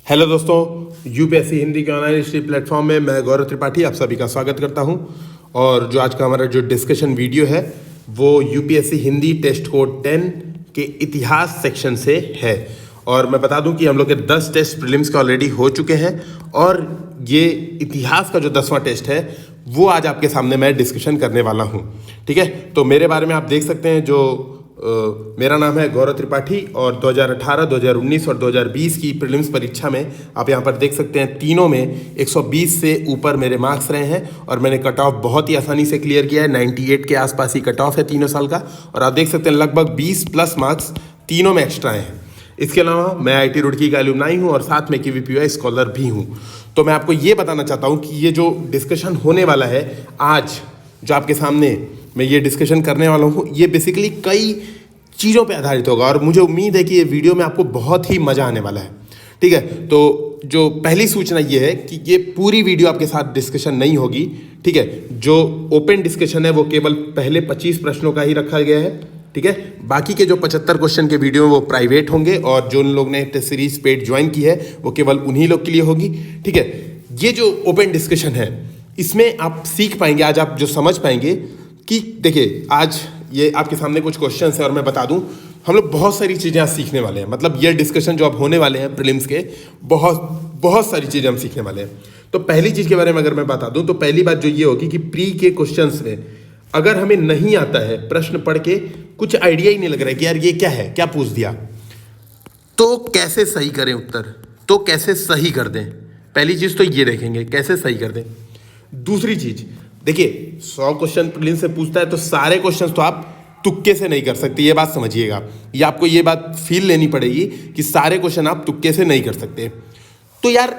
Hello दोस्तों, UPSC Hindi के online study platform में मैं गौरव त्रिपाठी आप सभी का स्वागत करता हूं। और जो आज का हमारा जो डिस्कशन वीडियो है वो यूपीएससी हिंदी टेस्ट कोड 10 के इतिहास सेक्शन से है। और मैं बता दूं कि हम लोग के 10 टेस्ट प्रीलिम्स के ऑलरेडी हो चुके हैं और ये इतिहास का जो 10वां टेस्ट है वो आज आपके सामने मैं डिस्कशन करने वाला हूं। ठीक है, तो मेरे बारे में आप देख सकते हैं जो मेरा नाम है गौरव त्रिपाठी और 2018, 2019 और 2020 की प्रीलिम्स परीक्षा में आप यहाँ पर देख सकते हैं तीनों में 120 से ऊपर मेरे मार्क्स रहे हैं और मैंने कट ऑफ बहुत ही आसानी से क्लियर किया है। 98 के आसपास ही कट ऑफ है तीनों साल का और आप देख सकते हैं लगभग 20 प्लस मार्क्स तीनों में एक्स्ट्रा हैं। इसके अलावा मैं आईटी रुड़की का एलुमनाई हूँ और साथ में KVPY स्कॉलर भी हूँ। तो मैं आपको ये बताना चाहता हूँ कि ये जो डिस्कशन होने वाला है आज जो आपके सामने मैं ये डिस्कशन करने वाला हूँ ये बेसिकली कई चीज़ों पे आधारित होगा और मुझे उम्मीद है कि ये वीडियो में आपको बहुत ही मज़ा आने वाला है। ठीक है, तो जो पहली सूचना ये है कि ये पूरी वीडियो आपके साथ डिस्कशन नहीं होगी। ठीक है, जो ओपन डिस्कशन है वो केवल पहले 25 प्रश्नों का ही रखा गया है। ठीक है, बाकी के जो 75 क्वेश्चन के वीडियो वो प्राइवेट होंगे और जो उन लोग ने टेस्ट सीरीज पेड ज्वाइन की है वो केवल उन्हीं लोग के लिए होगी। ठीक है, ये जो ओपन डिस्कशन है इसमें आप सीख पाएंगे, आज आप जो समझ पाएंगे कि देखिए आज ये आपके सामने कुछ क्वेश्चन है और मैं बता दूं हम लोग बहुत सारी चीज़ें आज सीखने वाले हैं। मतलब ये डिस्कशन जो अब होने वाले हैं प्रीलिम्स के बहुत सारी चीज़ें हम सीखने वाले हैं। तो पहली चीज़ के बारे में अगर मैं बता दूं तो पहली बात जो ये होगी कि प्री के क्वेश्चंस में अगर हमें नहीं आता है प्रश्न पढ़ के कुछ आइडिया ही नहीं लग रहा है कि यार ये क्या है, क्या पूछ दिया, तो कैसे सही करें उत्तर, तो कैसे सही कर दें। पहली चीज़ तो ये देखेंगे कैसे सही कर दें। दूसरी चीज़ देखिए 100 क्वेश्चन प्रीलिम्स से पूछता है तो सारे क्वेश्चंस तो आप तुक्के से नहीं कर सकते, ये बात समझिएगा। ये आपको ये बात फील लेनी पड़ेगी कि सारे क्वेश्चन आप तुक्के से नहीं कर सकते। तो यार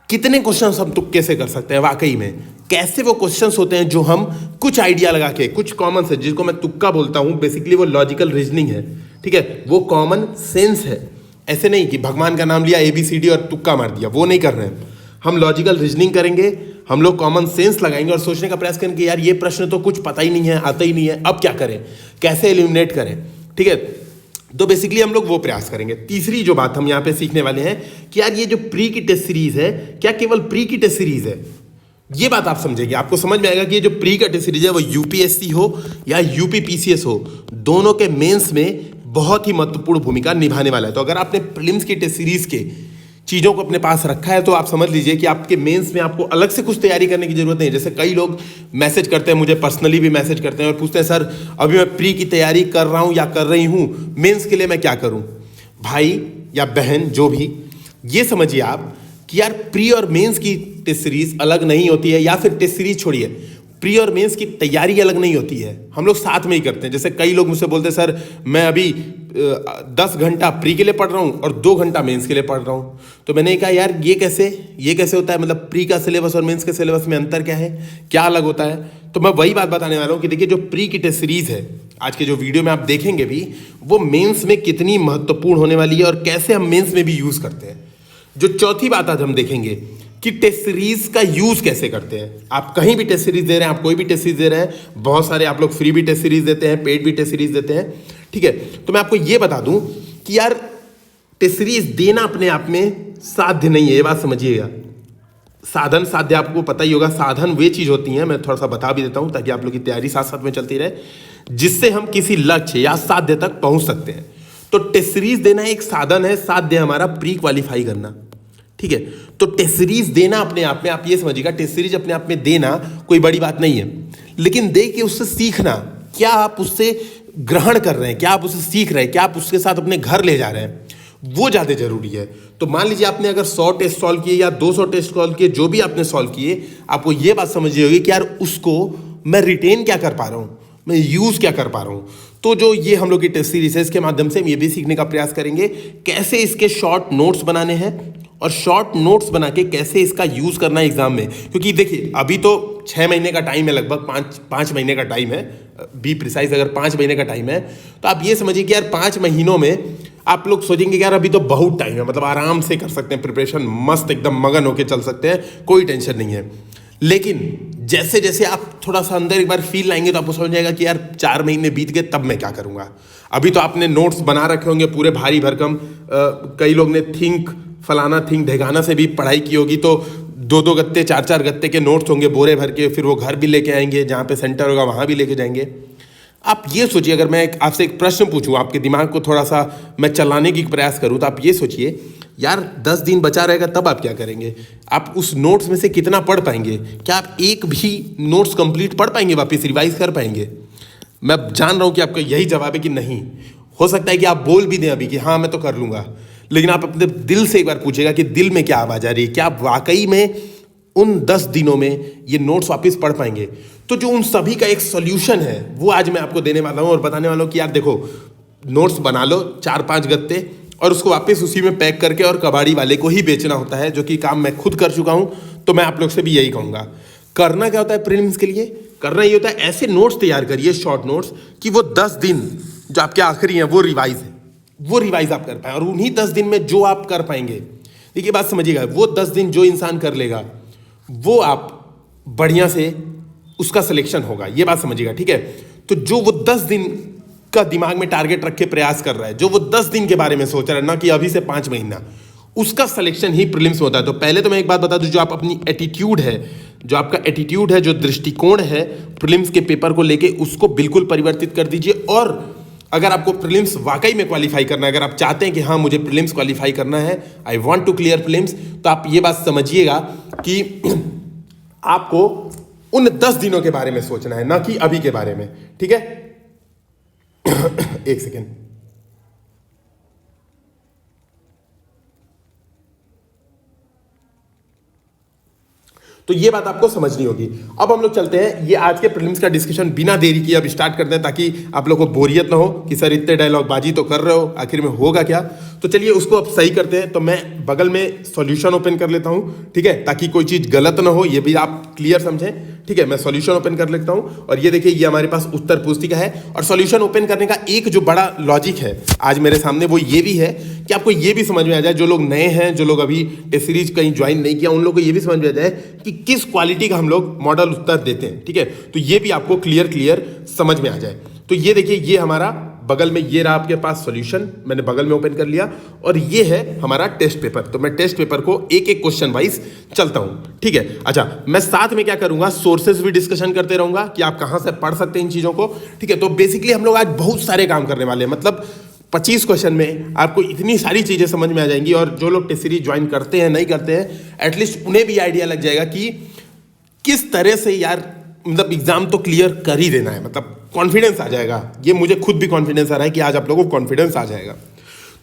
कितने क्वेश्चंस हम तुक्के से कर सकते हैं, वाकई में कैसे वो क्वेश्चंस होते हैं जो हम कुछ आइडिया लगा के, कुछ कॉमन सेंस, जिसको मैं तुक्का बोलता हूं, बेसिकली वो लॉजिकल रीजनिंग है। ठीक है, वो कॉमन सेंस है। ऐसे नहीं कि भगवान का नाम लिया ABCD और तुक्का मार दिया, वो नहीं कर रहे हैं। हम लॉजिकल रीजनिंग करेंगे, हम लोग कॉमन सेंस लगाएंगे और सोचने का प्रयास करेंगे यार ये प्रश्न तो कुछ पता ही नहीं है, आता ही नहीं है, अब क्या करें, कैसे एलिमिनेट करें। ठीक है, तो बेसिकली हम लोग वो प्रयास करेंगे। तीसरी जो बात हम यहाँ पे सीखने वाले हैं कि यार ये जो प्री की टेस्ट सीरीज है क्या केवल प्री की टेस्ट सीरीज है, ये बात आप समझेंगे। आपको समझ में आएगा कि ये जो प्री का टेस्ट सीरीज है वो UPSC हो या UPPCS हो, दोनों के मेंस में बहुत ही महत्वपूर्ण भूमिका निभाने वाला है। तो अगर आपने प्रीलिम्स की टेस्ट सीरीज के चीज़ों को अपने पास रखा है तो आप समझ लीजिए कि आपके मेंस में आपको अलग से कुछ तैयारी करने की जरूरत नहीं है। जैसे कई लोग मैसेज करते हैं, मुझे पर्सनली भी मैसेज करते हैं और पूछते हैं सर अभी मैं प्री की तैयारी कर रहा हूँ या कर रही हूँ, मेंस के लिए मैं क्या करूँ। भाई या बहन जो भी, ये समझिए आप कि यार प्री और मेंस की टेस्ट सीरीज अलग नहीं होती है, या फिर टेस्ट सीरीज छोड़िए, प्री और मेंस की तैयारी अलग नहीं होती है, हम लोग साथ में ही करते हैं। जैसे कई लोग मुझसे बोलते हैं सर मैं अभी 10 घंटा प्री के लिए पढ़ रहा हूँ और 2 घंटा मेंस के लिए पढ़ रहा हूँ। तो मैंने कहा यार ये कैसे होता है, मतलब प्री का सिलेबस और मेंस के सिलेबस में अंतर क्या है, क्या अलग होता है। तो मैं वही बात बताने वाला हूँ कि देखिए जो प्री की टेस्ट सीरीज है आज के जो वीडियो में आप देखेंगे भी, वो मेंस में कितनी महत्वपूर्ण होने वाली है और कैसे हम मेंस में भी यूज़ करते हैं। जो चौथी बात आज हम देखेंगे कि टेस्ट सीरीज का यूज कैसे करते हैं। आप कहीं भी टेस्ट सीरीज दे रहे हैं, आप कोई भी टेस्ट सीरीज दे रहे हैं, बहुत सारे आप लोग फ्री भी टेस्ट सीरीज देते हैं, पेड भी टेस्ट सीरीज देते हैं। ठीक है, तो मैं आपको ये बता दूं कि यार टेस्ट सीरीज देना अपने आप में साध्य नहीं है, ये बात समझिएगा। साधन साध्य आपको पता ही होगा, साधन वे चीज होती हैं, मैं थोड़ा सा बता भी देता हूं ताकि आप लोग की तैयारी साथ साथ में चलती रहे, जिससे हम किसी लक्ष्य या साध्य तक पहुंच सकते हैं। तो टेस्ट सीरीज देना एक साधन है, साध्य हमारा प्री क्वालिफाई करना। ठीक है, तो टेस्ट सीरीज देना अपने आप में, आप ये समझिएगा, टेस्ट सीरीज अपने आप में देना कोई बड़ी बात नहीं है, लेकिन दे के उससे सीखना, क्या आप उससे ग्रहण कर रहे हैं, क्या आप उससे सीख रहे हैं, क्या आप उसके साथ अपने घर ले जा रहे हैं, वो ज़्यादा जरूरी है। तो मान लीजिए आपने अगर 100 टेस्ट सॉल्व किए या 200 टेस्ट सॉल्व किए, जो भी आपने सॉल्व किए, आपको ये बात समझनी होगी कि यार उसको मैं रिटेन क्या कर पा रहा हूँ, मैं यूज़ क्या कर पा रहा हूँ। तो जो ये हम लोग की टेस्ट सीरीज है इसके माध्यम से हम ये भी सीखने का प्रयास करेंगे कैसे इसके शॉर्ट नोट्स बनाने हैं और शॉर्ट नोट्स बना के कैसे इसका यूज़ करना है एग्जाम में। क्योंकि देखिए अभी तो 6 महीने का टाइम है, लगभग 5 महीने का टाइम है, बी प्रिसाइज अगर 5 महीने का टाइम है तो आप ये समझिए कि यार 5 महीनों में आप लोग सोचेंगे कि यार अभी तो बहुत टाइम है, मतलब आराम से कर सकते हैं प्रिपरेशन, मस्त एकदम मगन होके चल सकते हैं, कोई टेंशन नहीं है। लेकिन जैसे जैसे आप थोड़ा सा अंदर एक बार फील लाएंगे तो आपको समझ जाएगा कि यार 4 महीने बीत गए तब मैं क्या करूँगा। अभी तो आपने नोट्स बना रखे होंगे पूरे भारी भरकम, कई लोग ने थिंक फलाना थिंक ढेगाना से भी पढ़ाई की होगी, तो 2-2 गत्ते 4-4 गत्ते के नोट्स होंगे बोरे भर के, फिर वो घर भी लेके आएंगे, जहाँ पे सेंटर होगा वहाँ भी लेके जाएंगे। आप ये सोचिए, अगर मैं आपसे एक प्रश्न पूछूं, आपके दिमाग को थोड़ा सा मैं चलाने की प्रयास करूं, तो आप ये सोचिए यार 10 दिन बचा रहेगा तब आप क्या करेंगे? आप उस नोट्स में से कितना पढ़ पाएंगे? क्या आप एक भी नोट्स कंप्लीट पढ़ पाएंगे, वापस रिवाइज कर पाएंगे? मैं जान रहा हूं कि आपका यही जवाब है कि नहीं। हो सकता है कि आप बोल भी दें अभी कि हाँ मैं तो कर लूंगा, लेकिन आप अपने दिल से एक बार पूछेगा कि दिल में क्या आवाज आ रही है, क्या आप वाकई में उन 10 दिनों में ये नोट्स वापस पढ़ पाएंगे? तो जो उन सभी का एक सॉल्यूशन है वो आज मैं आपको देने वाला हूं और बताने वाला हूं कि यार देखो, नोट्स बना लो 4-5 गत्ते और उसको वापस उसी में पैक करके और कबाड़ी वाले को ही बेचना होता है, जो कि काम मैं खुद कर चुका हूं। तो मैं आप लोग से भी यही कहूंगा, करना क्या होता है प्रीलिम्स के लिए? करना ये होता है ऐसे नोट्स तैयार करिए, शॉर्ट नोट्स, कि वो 10 दिन जो आपके आखिरी हैं वो रिवाइज आप कर पाए। और उन्हीं 10 दिन में जो आप कर पाएंगे, देखिए बात समझिएगा, वो 10 दिन जो इंसान कर लेगा वो आप बढ़िया से उसका सिलेक्शन होगा, ये बात समझिएगा, ठीक है? तो जो वो 10 दिन का दिमाग में टारगेट रख के प्रयास कर रहा है, जो वो 10 दिन के बारे में सोच रहा है, ना कि अभी से 5 महीना, उसका सिलेक्शन ही प्रीलिम्स में होता है। तो पहले तो मैं एक बात बता दूं, जो आप अपनी एटीट्यूड है, जो आपका एटीट्यूड है, जो दृष्टिकोण है प्रीलिम्स के पेपर को लेके, उसको बिल्कुल परिवर्तित कर दीजिए। और अगर आपको प्रीलिम्स वाकई में क्वालिफाई करना है, अगर आप चाहते हैं कि हाँ मुझे प्रीलिम्स क्वालिफाई करना है, I want to clear prelims, तो आप ये बात समझिएगा कि आपको उन 10 दिनों के बारे में सोचना है, ना कि अभी के बारे में, ठीक है? एक सेकेंड। तो ये बात आपको समझनी होगी। अब हम लोग चलते हैं, ये आज के प्रीलिम्स का डिस्कशन बिना देरी किए अब स्टार्ट करते हैं, ताकि आप लोगों को बोरियत ना हो कि सर इतने डायलॉग बाजी तो कर रहे हो, आखिर में होगा क्या? तो चलिए उसको अब सही करते हैं। तो मैं बगल में सॉल्यूशन ओपन कर लेता हूँ, ठीक है, ताकि कोई चीज़ गलत ना हो, ये भी आप क्लियर समझें, ठीक है? मैं सॉल्यूशन ओपन कर लेता हूँ और ये देखिए, ये हमारे पास उत्तर पुस्तिका है। और सॉल्यूशन ओपन करने का एक जो बड़ा लॉजिक है आज मेरे सामने, वो ये भी है कि आपको ये भी समझ में आ जाए, जो लोग नए हैं, जो लोग अभी टेस्ट सीरीज कहीं ज्वाइन नहीं किया, उन लोगों को ये भी समझ में आ जाए कि किस क्वालिटी का हम लोग मॉडल उत्तर देते हैं, ठीक है? तो ये भी आपको क्लियर समझ में आ जाए। तो ये देखिए, ये हमारा बगल में ये रहा आपके पास सॉल्यूशन, मैंने बगल में ओपन कर लिया, और ये है हमारा टेस्ट पेपर। तो मैं टेस्ट पेपर को एक एक क्वेश्चन वाइज चलता हूं, ठीक है? अच्छा, मैं साथ में क्या करूंगा, सोर्सेज भी डिस्कशन करते रहूंगा कि आप कहां से पढ़ सकते हैं इन चीजों को, ठीक है? तो बेसिकली हम लोग आज बहुत सारे काम करने वाले हैं, मतलब 25 क्वेश्चन में आपको इतनी सारी चीजें समझ में आ जाएंगी। और जो लोग टेस्ट सीरीज ज्वाइन करते हैं, नहीं करते हैं, एटलीस्ट उन्हें भी आइडिया लग जाएगा कि किस तरह से यार, मतलब एग्जाम तो क्लियर कर ही देना है, मतलब कॉन्फिडेंस आ जाएगा। ये मुझे खुद भी कॉन्फिडेंस आ रहा है कि आज आप लोगों को कॉन्फिडेंस आ जाएगा।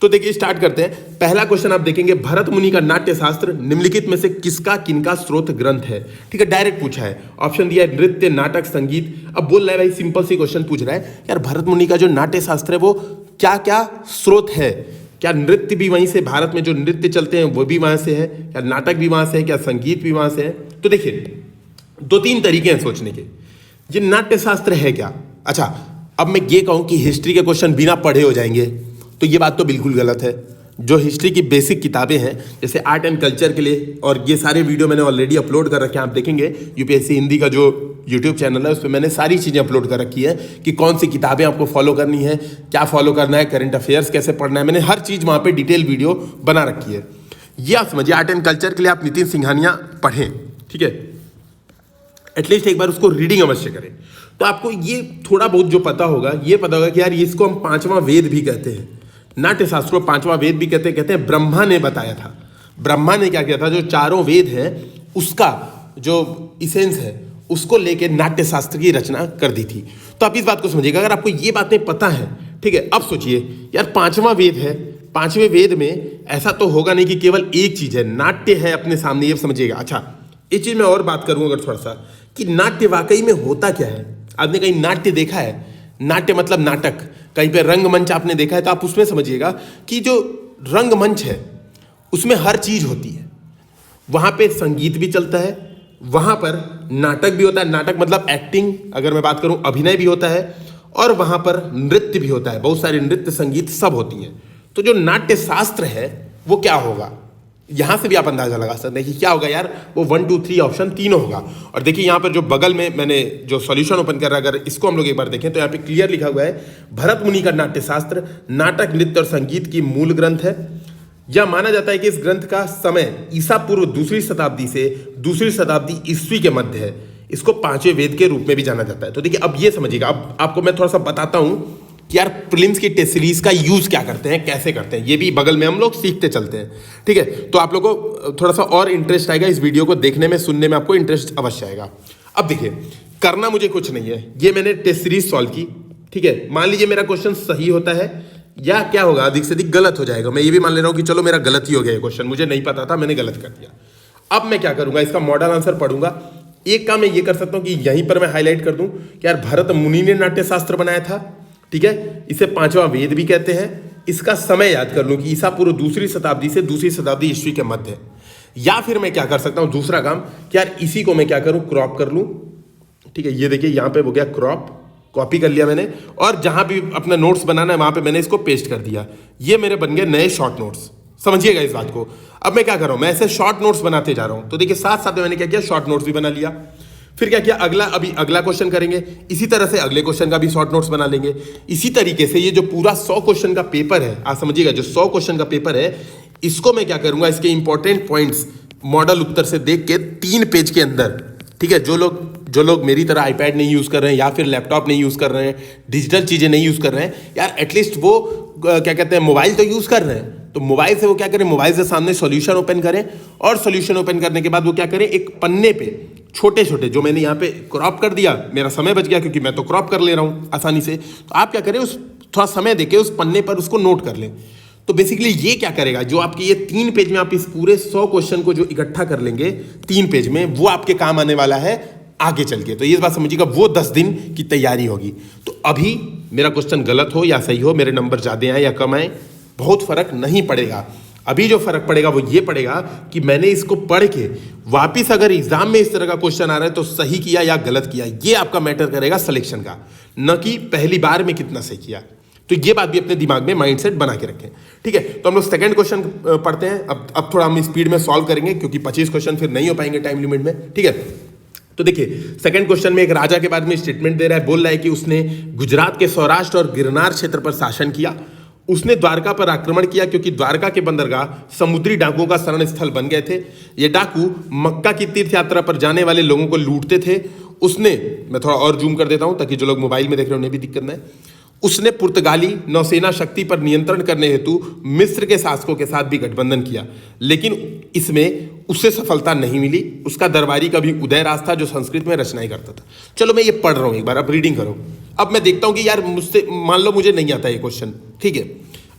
तो देखिए स्टार्ट करते हैं। पहला क्वेश्चन आप देखेंगे, भरत मुनि का नाट्य शास्त्र निम्नलिखित में से किसका किनका स्रोत ग्रंथ है? ठीक है, डायरेक्ट पूछा है, ऑप्शन दिया है नृत्य, नाटक, संगीत। अब बोल रहा है भाई, सिंपल सी क्वेश्चन पूछ रहा है यार, भरत मुनि का जो नाट्य शास्त्र है वो क्या क्या स्रोत है? क्या नृत्य भी वहीं से, भारत में जो नृत्य चलते हैं वो भी वहां से है? क्या नाटक भी वहां से है? क्या संगीत भी वहां से है? तो देखिए 2-3 तरीके हैं सोचने के। ये नाट्य शास्त्र है क्या? अच्छा, अब मैं ये कहूं कि हिस्ट्री के क्वेश्चन बिना पढ़े हो जाएंगे, तो ये बात तो बिल्कुल गलत है। जो हिस्ट्री की बेसिक किताबें हैं, जैसे आर्ट एंड कल्चर के लिए, और ये सारे वीडियो मैंने ऑलरेडी अपलोड कर रखे हैं, आप देखेंगे यूपीएससी हिंदी का जो यूट्यूब चैनल है उस पर मैंने सारी चीज़ें अपलोड कर रखी है कि कौन सी किताबें आपको फॉलो करनी है, क्या फॉलो करना है, करंट अफेयर्स कैसे पढ़ना है, मैंने हर चीज़ वहाँ पर डिटेल वीडियो बना रखी है। ये आप समझिए, आर्ट एंड कल्चर के लिए आप नितिन सिंघानिया पढ़ें, ठीक है? एटलीस्ट एक बार उसको रीडिंग अवश्य करें, तो आपको ये थोड़ा बहुत जो पता होगा, ये पता होगा कि यार इसको हम 5वां वेद भी कहते हैं, नाट्य शास्त्र को 5वां वेद भी कहते हैं। ब्रह्मा ने बताया था, ब्रह्मा ने क्या किया था, जो चारों वेद हैं उसका जो इसेंस है उसको लेके नाट्य शास्त्र की रचना कर दी थी। तो आप इस बात को समझिएगा, अगर आपको ये बातें पता है, ठीक है? अब सोचिए यार, 5वां वेद है, 5वें वेद में ऐसा तो होगा नहीं कि केवल एक चीज है, नाट्य है अपने सामने, ये समझिएगा। अच्छा, एक चीज मैं और बात करूं अगर थोड़ा सा, कि नाट्य वाकई में होता क्या है? आपने कहीं नाट्य देखा है? नाट्य मतलब नाटक, कहीं पे रंगमंच आपने देखा है? तो आप उसमें समझिएगा कि जो रंगमंच है उसमें हर चीज होती है। वहां पे संगीत भी चलता है, वहां पर नाटक भी होता है, नाटक मतलब एक्टिंग, अगर मैं बात करूं अभिनय भी होता है, और वहां पर नृत्य भी होता है, बहुत सारे नृत्य संगीत सब होती हैं। तो जो नाट्य शास्त्र है वो क्या होगा? यहां से भी आप अंदाजा लगा सकते हैं कि क्या होगा यार, वो 1 2 3 ऑप्शन तीनों होगा। और देखिए यहाँ पर जो बगल में मैंने जो सॉल्यूशन ओपन कर रहा है, अगर इसको हम लोग एक बार देखें तो यहाँ पे क्लियर लिखा हुआ है, भरत मुनि का नाट्यशास्त्र नाटक, नृत्य और संगीत की मूल ग्रंथ है। यह माना जाता है कि इस ग्रंथ का समय ईसा पूर्व 2री शताब्दी से 2री शताब्दी ईस्वी के मध्य है। इसको 5वें वेद के रूप में भी जाना जाता है। तो देखिए अब ये समझिएगा, अब आपको मैं थोड़ा सा बताता हूं कि यार प्रीलिम्स की टेस्ट सीरीज का यूज क्या करते हैं, कैसे करते हैं, ये भी बगल में हम लोग सीखते चलते हैं। ठीक है, तो आप लोगों को थोड़ा सा और इंटरेस्ट आएगा इस वीडियो को देखने में, सुनने में आपको इंटरेस्ट अवश्य आएगा। अब देखिए, करना मुझे कुछ नहीं है, ये मैंने टेस्ट सीरीज सॉल्व की। ठीक है, मान लीजिए मेरा क्वेश्चन सही होता है या क्या होगा, अधिक से अधिक गलत हो जाएगा। मैं ये भी मान ले रहा हूं कि चलो मेरा गलत ही हो गया ये क्वेश्चन, मुझे नहीं पता था, मैंने गलत कर दिया। अब मैं क्या करूंगा, इसका मॉडल आंसर पढ़ूंगा। एक काम मैं ये कर सकता हूं कि यहीं पर मैं हाईलाइट कर दूं कि यार भरत मुनि ने नाट्यशास्त्र बनाया था। ठीक है, इसे 5वां वेद भी कहते हैं। इसका समय याद कर लूं कि ईसा पूर्व 2री शताब्दी से 2री शताब्दी ईस्वी के मध्य। या फिर मैं क्या कर सकता हूं, दूसरा काम कि यार इसी को मैं क्या करूं, क्रॉप कर लूं। ठीक है, ये देखिए यहां पे हो गया क्रॉप, कॉपी कर लिया मैंने, और जहां भी अपना नोट्स बनाना है वहां पे मैंने इसको पेस्ट कर दिया। ये मेरे बन गए नए शॉर्ट नोट्स। समझिएगा इस बात को। अब मैं क्या कर रहा हूं, मैं ऐसे शॉर्ट नोट्स बनाते जा रहा हूं। तो देखिए साथ साथ में मैंने क्या किया, शॉर्ट नोट्स भी बना लिया। फिर क्या किया, अभी अगला क्वेश्चन करेंगे, इसी तरह से अगले क्वेश्चन का भी शॉर्ट नोट्स बना लेंगे। इसी तरीके से ये जो पूरा 100 क्वेश्चन का पेपर है, आप समझिएगा जो 100 क्वेश्चन का पेपर है, इसको मैं क्या करूंगा, इसके इंपॉर्टेंट पॉइंट्स मॉडल उत्तर से देख के 3 पेज के अंदर, ठीक है, जो लोग मेरी तरह आईपैड नहीं यूज कर रहे हैं या फिर लैपटॉप नहीं यूज कर रहे हैं, डिजिटल चीजें नहीं यूज कर रहे हैं, यार एटलीस्ट वो क्या कहते हैं, मोबाइल तो यूज कर रहे हैं, तो मोबाइल से वो क्या करें, मोबाइल से सामने सॉल्यूशन ओपन करें, और सॉल्यूशन ओपन करने के बाद वो क्या करें, एक पन्ने पे छोटे छोटे, जो मैंने यहाँ पे क्रॉप कर दिया, मेरा समय बच गया क्योंकि मैं तो क्रॉप कर ले रहा हूँ आसानी से, तो आप क्या करें, उस थोड़ा समय देके उस पन्ने पर उसको नोट कर लें। तो बेसिकली ये क्या करेगा, जो आपके ये 3 पेज में आप इस पूरे 100 क्वेश्चन को जो इकट्ठा कर लेंगे 3 पेज में, वो आपके काम आने वाला है आगे चल के। तो ये बात समझिएगा, वो 10 दिन की तैयारी होगी। तो अभी मेरा क्वेश्चन गलत हो या सही हो, मेरे नंबर ज्यादा आए या कम आए, बहुत फर्क नहीं पड़ेगा। अभी जो फर्क पड़ेगा वो ये पड़ेगा कि मैंने इसको पढ़ के वापिस अगर एग्जाम में इस तरह का क्वेश्चन आ रहा है तो सही किया या गलत किया, ये आपका मैटर करेगा सिलेक्शन का, न कि पहली बार में कितना सही किया। तो ये बात भी अपने दिमाग में माइंडसेट बना के रखें। ठीक है, तो हम लोग सेकंड क्वेश्चन पढ़ते हैं। अब थोड़ा हम स्पीड में सॉल्व करेंगे क्योंकि 25 क्वेश्चन फिर नहीं हो पाएंगे टाइम लिमिट में। ठीक है, तो देखिए सेकंड क्वेश्चन में एक राजा के बारे में स्टेटमेंट दे रहा है, बोल रहा है कि उसने गुजरात के सौराष्ट्र और गिरनार क्षेत्र पर शासन किया। उसने द्वारका पर आक्रमण किया क्योंकि द्वारका के बंदरगाह समुद्री डाकुओं का शरण स्थल बन गए थे। ये डाकू मक्का की तीर्थ यात्रा पर जाने वाले लोगों को लूटते थे। उसने, मैं थोड़ा और जूम कर देता हूं ताकि जो लोग मोबाइल में देख रहे हैं उन्हें भी दिक्कत न है। उसने पुर्तगाली नौसेना शक्ति पर नियंत्रण करने हेतु मिस्र के शासकों के साथ भी गठबंधन किया, लेकिन इसमें उससे सफलता नहीं मिली। उसका दरबारी का भी उदयराज था जो संस्कृत में रचनाएं करता था। चलो मैं ये पढ़ रहा हूं एक बार, अब रीडिंग करो। अब मैं देखता हूं कि यार मुझसे, मान लो मुझे नहीं आता ये क्वेश्चन, ठीक है,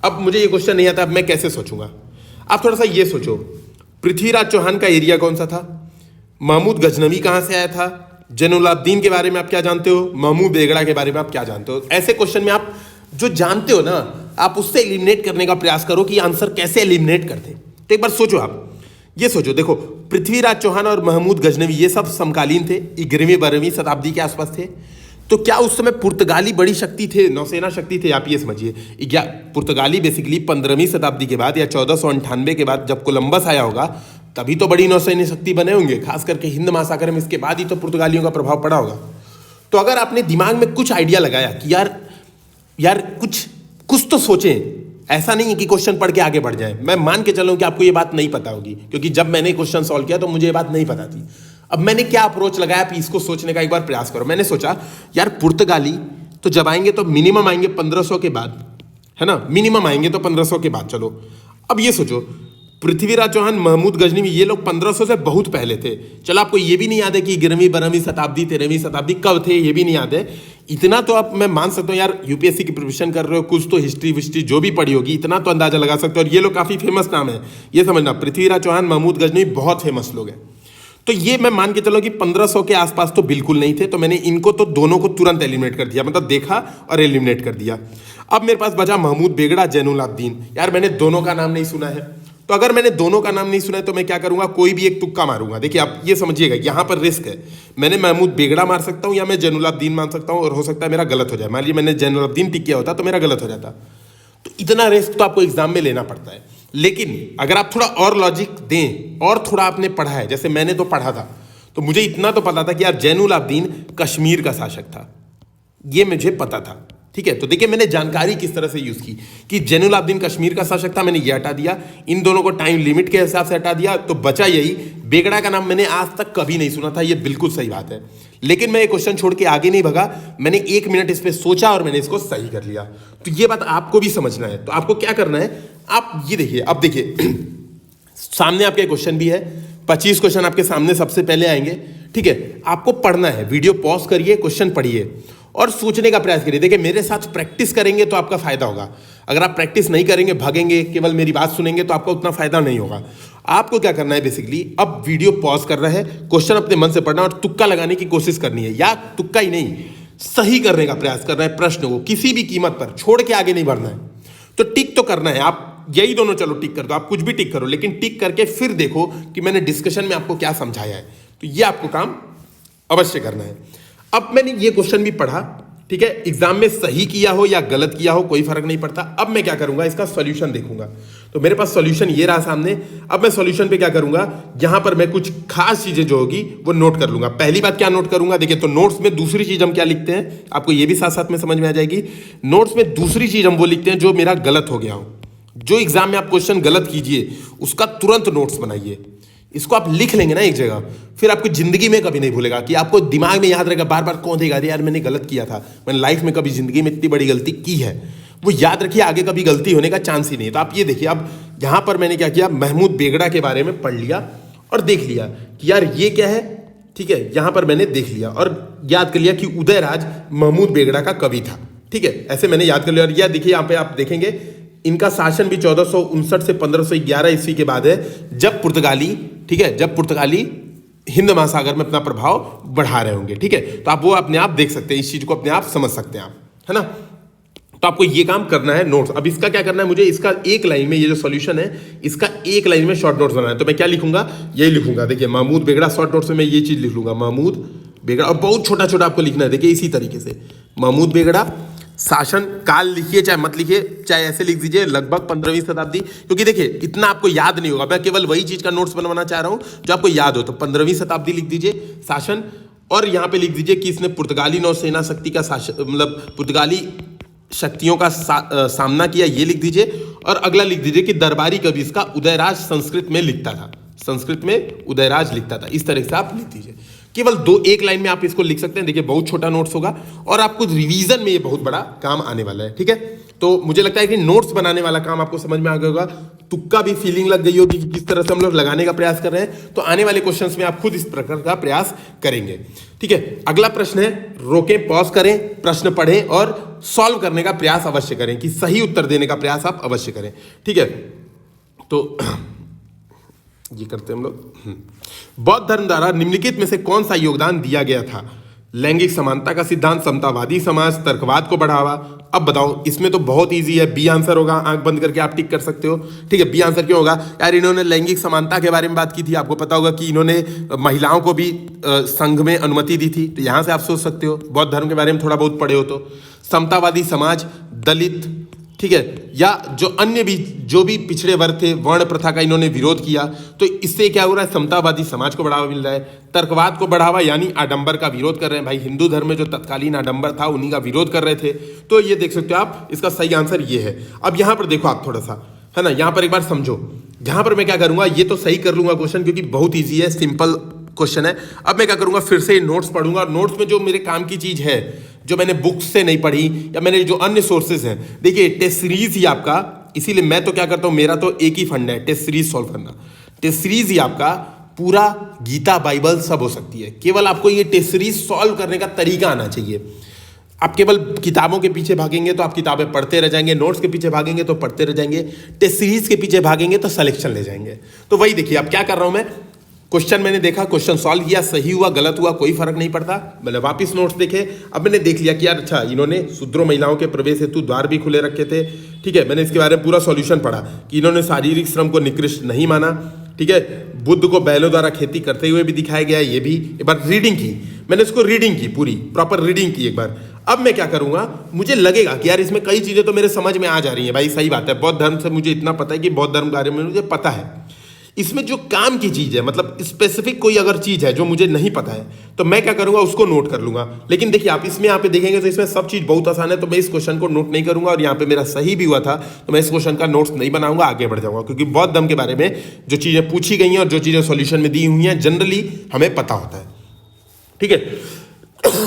अब मुझे ये क्वेश्चन नहीं आता, अब मैं कैसे सोचूंगा। आप थोड़ा सा ये सोचो, पृथ्वीराज चौहान का एरिया कौन सा था, महमूद गजनवी कहां से आया था, जैनुलाब्दीन के बारे में आप क्या जानते हो, महमूद बेगड़ा के बारे में आप क्या जानते हो। ऐसे क्वेश्चन में आप जो जानते हो ना, आप उससे एलिमिनेट करने का प्रयास करो कि आंसर कैसे एलिमिनेट करते। तो एक बार सोचो, आप ये सोचो, देखो पृथ्वीराज चौहान और महमूद गजनवी ये सब समकालीन थे, 11वीं 12वीं शताब्दी के आसपास थे। तो क्या उस समय पुर्तगाली बड़ी शक्ति थे, नौसेना शक्ति थे। आप ये समझिए, पुर्तगाली बेसिकली 15वीं शताब्दी के बाद या 1498 के बाद जब कोलंबस आया होगा, तभी तो बड़ी नौसैन्य शक्ति बने होंगे, खास करके हिंद महासागर में। इसके बाद ही तो पुर्तगालियों का प्रभाव पड़ा होगा। तो अगर आपने दिमाग में कुछ आइडिया लगाया कि यार कुछ तो सोचें, ऐसा नहीं है कि क्वेश्चन पढ़ के आगे बढ़ जाए। मैं मान के चलूं कि आपको ये बात नहीं पता होगी, क्योंकि जब मैंने क्वेश्चन सॉल्व किया तो मुझे ये बात नहीं पता थी। अब मैंने क्या अप्रोच लगाया, आप इसको सोचने का एक बार प्रयास करो। मैंने सोचा यार पुर्तगाली तो जब आएंगे तो मिनिमम आएंगे 1500 के बाद, है ना, मिनिमम आएंगे तो 1500 के बाद। चलो अब ये सोचो, पृथ्वीराज चौहान, महमूद गजनवी, ये लोग 1500 से बहुत पहले थे। चलो आपको ये भी नहीं याद है कि 11वीं 12वीं शताब्दी 13वीं शताब्दी कब थे, ये भी नहीं याद है। इतना तो आप, मैं मान सकता हूँ यार, यूपीएससी की प्रिपरेशन कर रहे हो, कुछ तो हिस्ट्री विस्ट्री जो भी पढ़ी होगी, इतना तो अंदाजा लगा सकते हो। और ये लोग काफी फेमस नाम है, ये समझना, पृथ्वीराज चौहान, महमूद गजनवी बहुत फेमस लोग हैं। तो ये मैं मान के चलो कि 1500 के आसपास तो बिल्कुल नहीं थे। तो मैंने इनको तो दोनों को तुरंत एलिमिनेट कर दिया, मतलब देखा और एलिमिनेट कर दिया। अब मेरे पास बचा महमूद बेगड़ा, जैनुलाब्दीन। यार मैंने दोनों का नाम नहीं सुना है, तो अगर मैंने दोनों का नाम नहीं सुना है तो मैं क्या करूंगा, कोई भी एक तुक्का मारूंगा। देखिए आप ये समझिएगा, यहां पर रिस्क है। मैंने महमूद बेगड़ा मार सकता हूं या मैं जैनुलाब्दीन मान सकता हूं, और हो सकता है मेरा गलत हो जाए। मान लीजिए मैंने जैनुलाब्दीन टिक किया होता तो मेरा गलत हो जाता। तो इतना रिस्क तो आपको एग्जाम में लेना पड़ता है। लेकिन अगर आप थोड़ा और लॉजिक दें और थोड़ा आपने पढ़ा है, जैसे मैंने तो पढ़ा था, तो मुझे इतना तो पता था कि यार जैनुल आब्दीन कश्मीर का शासक था, ये मुझे पता था। ठीक है, तो देखिए मैंने जानकारी किस तरह से यूज की कि जैनुल आब्दीन कश्मीर का शासक था, मैंने ये हटा दिया, इन दोनों को टाइम लिमिट के हिसाब से हटा दिया, तो बचा यही। बेगड़ा का नाम मैंने आज तक कभी नहीं सुना था, ये बिल्कुल सही बात है, लेकिन मैं ये क्वेश्चन छोड़ के आगे नहीं भगा, मैंने 1 मिनट इस पर सोचा और मैंने इसको सही कर लिया। तो ये बात आपको भी समझना है। तो आपको क्या करना है, आप ये देखिए, अब देखिए सामने आपके क्वेश्चन भी है, 25 क्वेश्चन आपके सामने सबसे पहले आएंगे। ठीक है, आपको पढ़ना है, वीडियो पॉज करिए, क्वेश्चन पढ़िए और सोचने का प्रयास करिए। देखिए मेरे साथ प्रैक्टिस करेंगे तो आपका फायदा होगा, अगर आप प्रैक्टिस नहीं करेंगे, भागेंगे, केवल मेरी बात सुनेंगे, तो आपका उतना फायदा नहीं होगा। आपको क्या करना है, बेसिकली अब वीडियो पॉज करना है, क्वेश्चन अपने मन से पढ़ना और तुक्का लगाने की कोशिश करनी है, या तुक्का ही नहीं, सही करने का प्रयास करना है प्रश्न को, किसी भी कीमत पर छोड़ के आगे नहीं बढ़ना है। तो टिक तो करना है, आप यही दोनों चलो टिक कर दो, आप कुछ भी टिक करो, लेकिन टिक करके फिर देखो कि मैंने डिस्कशन में आपको क्या समझाया है। तो ये आपको काम अवश्य करना है। अब मैंने ये क्वेश्चन भी पढ़ा, ठीक है, एग्जाम में सही किया हो या गलत किया हो कोई फर्क नहीं पड़ता। अब मैं क्या करूंगा, इसका सॉल्यूशन देखूंगा। तो मेरे पास सॉल्यूशन ये रहा सामने। अब मैं सॉल्यूशन पे क्या करूंगा, यहां पर मैं कुछ खास चीजें जो होगी वो नोट कर लूंगा। पहली बात क्या नोट करूंगा, देखिए, तो नोट्स में दूसरी चीज हम क्या लिखते हैं, आपको ये भी साथ साथ में समझ में आ जाएगी। नोट्स में दूसरी चीज हम वो लिखते हैं जो मेरा गलत हो गया हो। जो एग्जाम में आप क्वेश्चन गलत कीजिए उसका तुरंत नोट्स बनाइए। इसको आप लिख लेंगे ना एक जगह, फिर आपको जिंदगी में कभी नहीं भूलेगा, कि आपको दिमाग में याद रहेगा, बार बार कौन देगा, यार मैंने गलत किया था, मैंने लाइफ में कभी जिंदगी में इतनी बड़ी गलती की है, वो याद रखिए, आगे कभी गलती होने का चांस ही नहीं है। तो आप ये देखिए, अब यहां पर मैंने क्या किया, महमूद बेगड़ा के बारे में पढ़ लिया और देख लिया कि यार ये क्या है। ठीक है, यहां पर मैंने देख लिया और याद कर लिया कि उदयराज महमूद बेगड़ा का कवि था। ठीक है, ऐसे मैंने याद कर लिया। और यह देखिए, यहां पे आप देखेंगे इनका शासन भी 1459 से 1511 ईस्वी के बाद है, जब पुर्तगाली, ठीक है, जब पुर्तगाली हिंद महासागर में अपना प्रभाव बढ़ा रहे होंगे। ठीक है, तो आप वो अपने आप देख सकते हैं, इस चीज को अपने आप समझ सकते हैं आप, है ना। तो आपको ये काम करना है, नोट्स। अब इसका क्या करना है, मुझे इसका एक लाइन में, ये जो सॉल्यूशन है इसका एक लाइन में शॉर्ट नोट्स बनाना है। तो मैं क्या लिखूंगा, यही लिखूंगा, देखिए महमूद बेगड़ा, शॉर्ट नोट्स में मैं ये चीज लिख लूंगा, महमूद बेगड़ा, और बहुत छोटा छोटा आपको लिखना है। देखिए इसी तरीके से, महमूद बेगड़ा शासन काल लिखिए, चाहे मत लिखिए, चाहे ऐसे लिख दीजिए, लगभग 15वीं शताब्दी, क्योंकि देखिए इतना आपको याद नहीं होगा, मैं केवल वही चीज का नोट्स बनवाना चाह रहा हूं जो आपको याद हो। तो 15वीं शताब्दी लिख दीजिए शासन, और यहां पे लिख दीजिए कि इसने पुर्तगाली नौसेना शक्ति का शासन, मतलब पुर्तगाली शक्तियों का सामना किया, ये लिख दीजिए। और अगला लिख दीजिए कि दरबारी कवि इसका उदयराज संस्कृत में लिखता था, संस्कृत में उदयराज लिखता था। इस तरह से आप लिख दीजिए, केवल एक लाइन में आप इसको लिख सकते हैं। देखिए बहुत छोटा नोट्स होगा और आपको रिवीजन में ये बहुत बड़ा काम आने वाला है। ठीक है, तो मुझे लगता है कि नोट्स बनाने वाला काम आपको समझ में आ गया होगा, तुक्का भी फीलिंग लग गई होगी कि किस तरह से हम लोग लगाने का प्रयास कर रहे हैं। तो आने वाले क्वेश्चंस में आप खुद इस प्रकार का प्रयास करेंगे। ठीक है, अगला प्रश्न है, रोकें, पॉज करें, प्रश्न पढ़ें और सॉल्व करने का प्रयास अवश्य करें, कि सही उत्तर देने का प्रयास आप अवश्य करें। ठीक है, तो ये करते हैं हम लोग। बौद्ध धर्म द्वारा निम्नलिखित में से कौन सा योगदान दिया गया था, लैंगिक समानता का सिद्धांत, समतावादी समाज, तर्कवाद को बढ़ावा। अब बताओ, इसमें तो बहुत इजी है, बी आंसर होगा, आंख बंद करके आप टिक कर सकते हो। ठीक है, बी आंसर क्यों होगा, यार इन्होंने लैंगिक समानता के बारे में बात की थी, आपको पता होगा कि इन्होंने महिलाओं को भी संघ में अनुमति दी थी, तो यहां से आप सोच सकते हो, बौद्ध धर्म के बारे में थोड़ा बहुत पढ़े हो तो। समतावादी समाज, दलित, ठीक है, या जो अन्य भी जो भी पिछड़े वर्ग थे, वर्ण प्रथा का इन्होंने विरोध किया, तो इससे क्या हो रहा है, समतावादी समाज को बढ़ावा मिल रहा है। तर्कवाद को बढ़ावा, यानी आडंबर का विरोध कर रहे हैं, भाई हिंदू धर्म में जो तत्कालीन आडंबर था उन्हीं का विरोध कर रहे थे। तो ये देख सकते हो आप, इसका सही आंसर ये है। अब यहां पर देखो आप थोड़ा सा, है ना, यहां पर एक बार समझो, यहां पर मैं क्या करूंगा, ये तो सही कर लूंगा क्वेश्चन, क्योंकि बहुत ईजी है, सिंपल क्वेश्चन है। अब मैं क्या करूंगा, फिर से नोट्स पढ़ूंगा, नोट्स में जो मेरे काम की चीज है, जो मैंने बुक्स से नहीं पढ़ी या मैंने जो अन्य सोर्सेज हैं, देखिए टेस्ट सीरीज ही आपका, इसीलिए मैं तो क्या करता हूं, मेरा तो एक ही फंड है, टेस्ट सीरीज सॉल्व करना। टेस्ट सीरीज ही आपका पूरा गीता, बाइबल सब हो सकती है, केवल आपको ये टेस्ट सीरीज सॉल्व करने का तरीका आना चाहिए। आप केवल किताबों के पीछे भागेंगे तो आप किताबें पढ़ते रह जाएंगे, नोट्स के पीछे भागेंगे तो पढ़ते रह जाएंगे, टेस्ट सीरीज के पीछे भागेंगे तो सिलेक्शन ले जाएंगे। तो वही देखिए अब क्या कर रहा हूं मैं, क्वेश्चन मैंने देखा, क्वेश्चन सॉल्व किया, सही हुआ गलत हुआ कोई फर्क नहीं पड़ता, मैंने वापस नोट्स देखे। अब मैंने देख लिया कि यार अच्छा, इन्होंने शूद्र महिलाओं के प्रवेश हेतु द्वार भी खुले रखे थे। ठीक है, मैंने इसके बारे में पूरा सॉल्यूशन पढ़ा कि इन्होंने शारीरिक श्रम को निकृष्ट नहीं माना। ठीक है, बुद्ध को बैलों द्वारा खेती करते हुए भी दिखाया गया है, ये भी एक बार रीडिंग की। मैंने इसको रीडिंग की, पूरी प्रॉपर रीडिंग की एक बार। अब मैं क्या करूंगा, मुझे लगेगा कि यार इसमें कई चीजें तो मेरे समझ में आ जा रही हैं। भाई सही बात है, बौद्ध धर्म से मुझे इतना पता है कि बौद्ध धर्म के बारे में मुझे पता है। इसमें जो काम की चीज है, मतलब स्पेसिफिक कोई अगर चीज है जो मुझे नहीं पता है, तो मैं क्या करूंगा, उसको नोट कर लूंगा। लेकिन देखिए आप इसमें यहाँ पे देखेंगे तो इसमें सब चीज बहुत आसान है, तो मैं इस क्वेश्चन को नोट नहीं करूंगा। और यहाँ पे मेरा सही भी हुआ था तो मैं इस क्वेश्चन का नोट्स नहीं बनाऊंगा, आगे बढ़ जाऊंगा। क्योंकि बौद्ध धर्म के बारे में जो चीजें पूछी गई हैं और जो चीजें सॉल्यूशन में दी हुई हैं जनरली हमें पता होता है। ठीक है,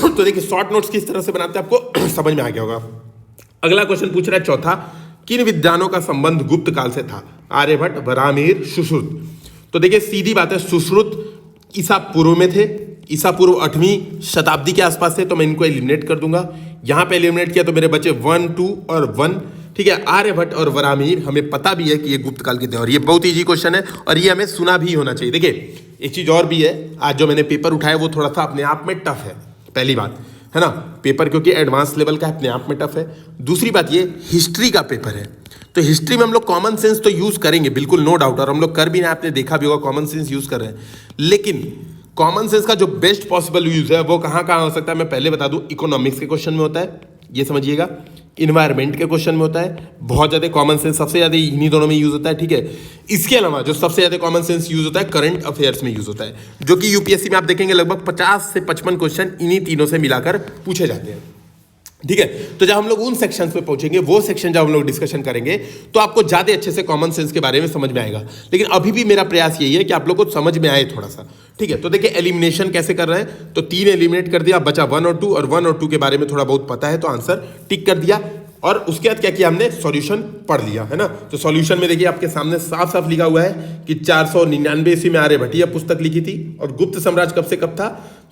तो देखिए शॉर्ट नोट्स किस तरह से बनाते हैं आपको समझ में आ गया होगा। अगला क्वेश्चन पूछ रहा है चौथा, किन विद्वानों का संबंध गुप्त काल से था? आर्यभट्ट, वराहमिहिर, सुश्रुत। तो देखिए सीधी बात है, सुश्रुत ईसा पूर्व में थे, ईसा पूर्व 8वीं शताब्दी के आसपास थे, तो मैं इनको एलिमिनेट कर दूंगा। यहां पे एलिमिनेट किया तो मेरे बचे 1, 2 और 1। ठीक है, आर्यभट्ट और वराहमिहिर हमें पता भी है कि ये गुप्त काल के थे, और ये बहुत ईजी क्वेश्चन है और ये हमें सुना भी होना चाहिए। देखिए एक चीज और भी है, आज जो मैंने पेपर उठाया वो थोड़ा सा अपने आप में टफ है, पहली बात है ना, पेपर क्योंकि एडवांस लेवल का अपने आप में टफ है। दूसरी बात ये हिस्ट्री का पेपर है, तो हिस्ट्री में हम लोग कॉमन सेंस तो यूज करेंगे बिल्कुल, नो डाउट, और हम लोग कर भी ना, आपने देखा भी होगा कॉमन सेंस यूज कर रहे हैं। लेकिन कॉमन सेंस का जो बेस्ट पॉसिबल यूज है वो कहाँ कहाँ हो सकता है मैं पहले बता दूं। इकोनॉमिक्स के क्वेश्चन में होता है, ये समझिएगा, इन्वायरमेंट के क्वेश्चन में होता है, बहुत ज्यादा कॉमन सेंस सबसे ज्यादा इन्हीं दोनों में यूज होता है। ठीक है, इसके अलावा जो सबसे ज्यादा कॉमन सेंस यूज होता है करंट अफेयर्स में यूज होता है, जो कि यूपीएससी में आप देखेंगे लगभग 50 से 55 क्वेश्चन इन्हीं तीनों से मिलाकर पूछे जाते हैं। ठीक है, तो जब हम लोग उन सेक्शंस पे पहुंचेंगे, वो सेक्शन जब हम लोग डिस्कशन करेंगे तो आपको ज्यादा अच्छे से कॉमन सेंस के बारे में समझ में आएगा। लेकिन अभी भी मेरा प्रयास यही है कि आप लोग को समझ में आए थोड़ा सा। ठीक है, तो देखिए एलिमिनेशन कैसे कर रहे हैं, तो 3 एलिमिनेट कर दिया, बचा 1 और 2, और 1 और 2 के बारे में थोड़ा बहुत पता है तो आंसर टिक कर दिया। और उसके बाद क्या किया हमने, सॉल्यूशन पढ़ लिया, है ना। तो सॉल्यूशन में देखिए आपके सामने साफ साफ लिखा हुआ है कि 499 ईस्वी में आर्यभट्ट यह पुस्तक लिखी थी, और गुप्त साम्राज्य कब से कब था,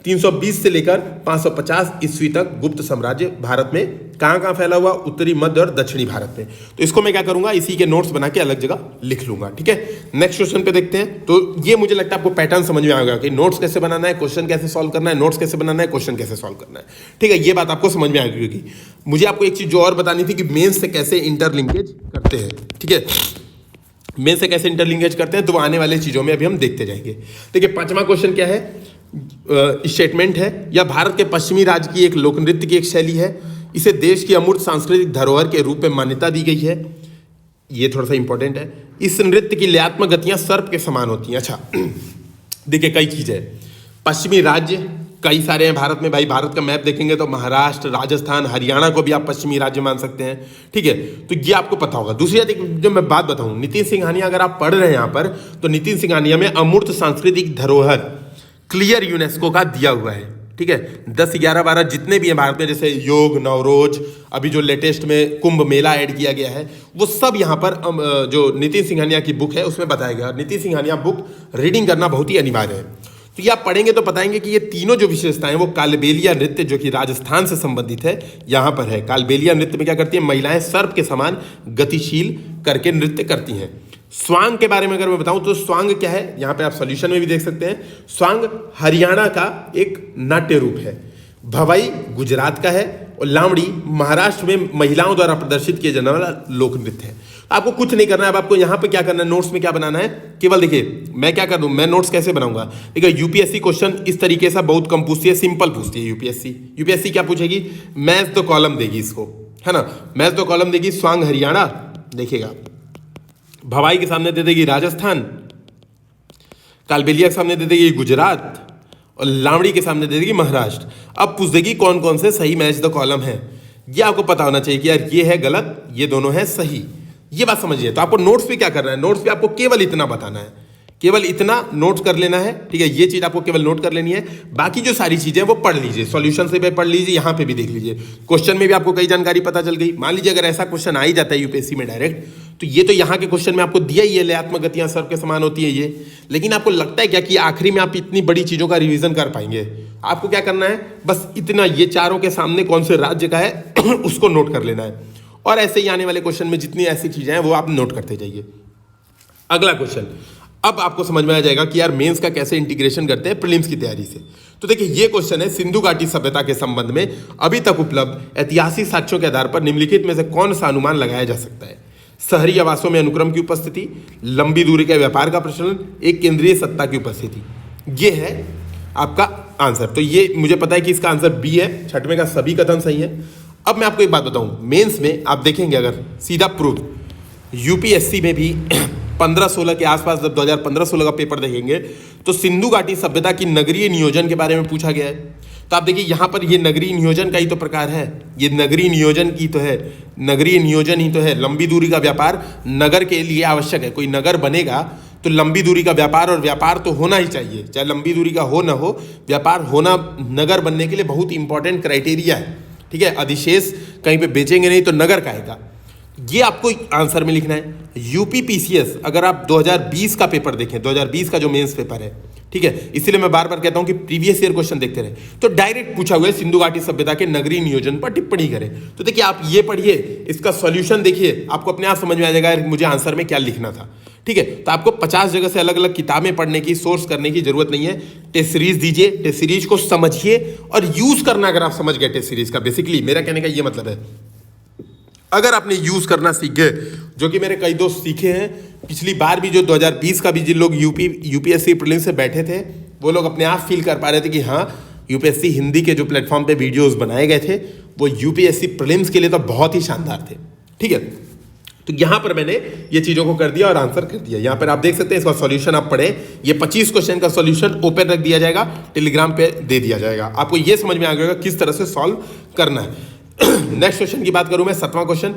320 से लेकर 550 ईस्वी तक गुप्त साम्राज्य भारत में कहाँ कहाँ फैला हुआ, उत्तरी, मध्य और दक्षिणी भारत में। तो इसको मैं क्या करूंगा, इसी के नोट्स बना के अलग जगह लिख लूंगा। ठीक है, नेक्स्ट क्वेश्चन पे देखते हैं। तो ये मुझे लगता है आपको पैटर्न समझ में आएगा कि नोट्स कैसे बनाना है, क्वेश्चन कैसे सॉल्व करना है, नोट्स कैसे बनाना है, क्वेश्चन कैसे सॉल्व करना है। ठीक है, ये बात आपको समझ में आएगी। क्योंकि मुझे आपको एक चीज जो और बतानी थी कि मेंस से कैसे इंटरलिंकेज करते हैं। ठीक है, मेंस से कैसे इंटरलिंकेज करते हैं तो आने वाले चीजों में अभी हम देखते जाएंगे। देखिए 5वां क्वेश्चन क्या है, स्टेटमेंट है, या भारत के पश्चिमी राज्य की एक लोक नृत्य की एक शैली है, इसे देश की अमूर्त सांस्कृतिक धरोहर के रूप में मान्यता दी गई है। ये थोड़ा सा इंपॉर्टेंट है। इस नृत्य की लयात्मक गतियां सर्प के समान होती हैं। अच्छा देखिए कई चीजें है, पश्चिमी राज्य कई सारे हैं भारत में। भाई भारत का मैप देखेंगे तो महाराष्ट्र, राजस्थान, हरियाणा को भी आप पश्चिमी राज्य मान सकते हैं। ठीक है, तो ये आपको पता होगा। दूसरी बात जो मैं बात बताऊं, नितिन सिंघानिया अगर आप पढ़ रहे हैं यहाँ पर, तो नितिन सिंघानिया में अमूर्त सांस्कृतिक धरोहर क्लियर यूनेस्को का दिया हुआ है। ठीक है, 10, 11, 12 जितने भी हैं भारत में, जैसे योग, नवरोज, अभी जो लेटेस्ट में कुंभ मेला ऐड किया गया है, वो सब यहाँ पर जो नितिन सिंघानिया की बुक है उसमें बताया गया। नितिन सिंघानिया बुक रीडिंग करना बहुत ही अनिवार्य है। तो ये आप पढ़ेंगे तो बताएंगे कि ये तीनों जो विशेषताएं, वो कालबेलिया नृत्य जो कि राजस्थान से संबंधित है यहाँ पर है। कालबेलिया नृत्य में क्या करती है, महिलाएं सर्प के समान गतिशील करके नृत्य करती हैं। स्वांग के बारे में अगर मैं बताऊं तो स्वांग क्या है, यहाँ पे आप सॉल्यूशन में भी देख सकते हैं। स्वांग हरियाणा का एक नाट्य रूप है, भवाई गुजरात का है, और लावड़ी महाराष्ट्र में महिलाओं द्वारा प्रदर्शित किया जाने वाला लोक नृत्य है। आपको कुछ नहीं करना है, अब आपको यहाँ पे क्या करना है, नोट्स में क्या बनाना है, केवल देखिए मैं क्या कर दूं, मैं नोट्स कैसे बनाऊंगा। देखिए यूपीएससी क्वेश्चन इस तरीके से बहुत कम पूछती है, सिंपल पूछती है यूपीएससी क्या पूछेगी, मैच द कॉलम देगी इसको, है ना, मैच द कॉलम देगी। स्वांग हरियाणा देखिएगा, भवाई के सामने दे देगी राजस्थान, कालबेलिया के सामने दे देगी गुजरात, और लावड़ी के सामने दे देगी महाराष्ट्र। अब पूछ देगी कौन कौन से सही मैच द कॉलम है। ये आपको पता होना चाहिए कि यार ये है गलत, ये दोनों है सही, ये बात समझिए। तो आपको नोट्स पे क्या करना है, नोट्स पे आपको केवल इतना बताना है, केवल इतना नोट कर लेना है। ठीक है, ये चीज आपको केवल नोट कर लेनी है, बाकी जो सारी चीजें वो पढ़ लीजिए, सॉल्यूशन से भी पढ़ लीजिए, यहाँ पे भी देख लीजिए, क्वेश्चन में भी आपको कई जानकारी पता चल गई। मान लीजिए अगर ऐसा क्वेश्चन आ ही जाता है यूपीएससी में डायरेक्ट, तो ये तो यहाँ के क्वेश्चन में आपको दिया ही है, लयात्मक गतियां सर्प के समान होती है ये। लेकिन आपको लगता है क्या कि आखिरी में आप इतनी बड़ी चीजों का रिवीजन कर पाएंगे? आपको क्या करना है, बस इतना, ये चारों के सामने कौन से राज्य का है उसको नोट कर लेना है, और ऐसे ही आने वाले क्वेश्चन में जितनी ऐसी चीजें हैं वो आप नोट करते जाइए। अगला क्वेश्चन, अब आपको समझ में आ जाएगा कि यार मेंस का कैसे इंटीग्रेशन करते हैं प्रीलिम्स की तैयारी से। तो देखिए ये क्वेश्चन है, सिंधु घाटी सभ्यता के संबंध में अभी तक उपलब्ध ऐतिहासिक साक्ष्यों के आधार पर निम्नलिखित में से कौन सा अनुमान लगाया जा सकता है? शहरी आवासों में अनुक्रम की उपस्थिति, लंबी दूरी के व्यापार का प्रचलन, एक केंद्रीय सत्ता की उपस्थिति। ये है आपका आंसर। तो ये मुझे पता है कि इसका आंसर बी है, छठवें का सभी कथन सही है। अब मैं आपको एक बात बताऊं, मेंस में आप देखेंगे अगर सीधा प्रूफ, यूपीएससी में भी 15-16 के आसपास जब 2015-16 का पेपर देखेंगे तो सिंधु घाटी सभ्यता की नगरीय नियोजन के बारे में पूछा गया है। तो आप देखिए यहाँ पर ये नगरीय नियोजन का ही तो प्रकार है, ये नगरीय नियोजन की तो है, नगरीय नियोजन ही तो है। लंबी दूरी का व्यापार नगर के लिए आवश्यक है। कोई नगर बनेगा तो लंबी दूरी का व्यापार, और व्यापार तो होना ही चाहिए, चाहे लंबी दूरी का हो ना हो, व्यापार होना नगर बनने के लिए बहुत इंपॉर्टेंट क्राइटेरिया है। ठीक है, अधिशेष कहीं पे बेचेंगे नहीं तो नगर काहेगा, ये आपको आंसर में लिखना है। यूपी पीसीएस अगर आप 2020 का पेपर देखें, 2020 का जो मेंस पेपर है, ठीक है, इसीलिए मैं बार बार कहता हूं कि प्रीवियस ईयर क्वेश्चन देखते रहे, तो डायरेक्ट पूछा हुआ है सिंधु घाटी सभ्यता के नगरीय नियोजन पर टिप्पणी करें। तो देखिए आप ये पढ़िए, इसका सॉल्यूशन देखिए, आपको अपने आप समझ में आ जाएगा मुझे आंसर में क्या लिखना था। ठीक है, तो आपको 50 जगह से अलग अलग किताबें पढ़ने की, सोर्स करने की जरूरत नहीं है। टेस्ट सीरीज दीजिए, टेस्ट सीरीज को समझिए और यूज करना अगर आप समझ गए टेस्ट सीरीज का, बेसिकली मेरा कहने का ये मतलब है, अगर आपने यूज करना सीख गए, जो कि मेरे कई दोस्त सीखे हैं, पिछली बार भी जो 2020 का भी जिन लोग यूपीएससी प्रीलिम्स से बैठे थे, वो लोग अपने आप फील कर पा रहे थे कि हाँ, यूपीएससी हिंदी के जो प्लेटफॉर्म पे वीडियोस बनाए गए थे वो यूपीएससी प्रीलिम्स के लिए तो बहुत ही शानदार थे। ठीक है, तो यहां पर मैंने ये चीजों को कर दिया और आंसर कर दिया। यहां पर आप देख सकते हैं, इसका सॉल्यूशन आप पढ़ें, ये 25 क्वेश्चन का सॉल्यूशन ओपन रख दिया जाएगा, टेलीग्राम पे दे दिया जाएगा, आपको ये समझ में आ जाएगा किस तरह से सॉल्व करना है। नेक्स्ट क्वेश्चन की बात करूं मैं, 7वां क्वेश्चन,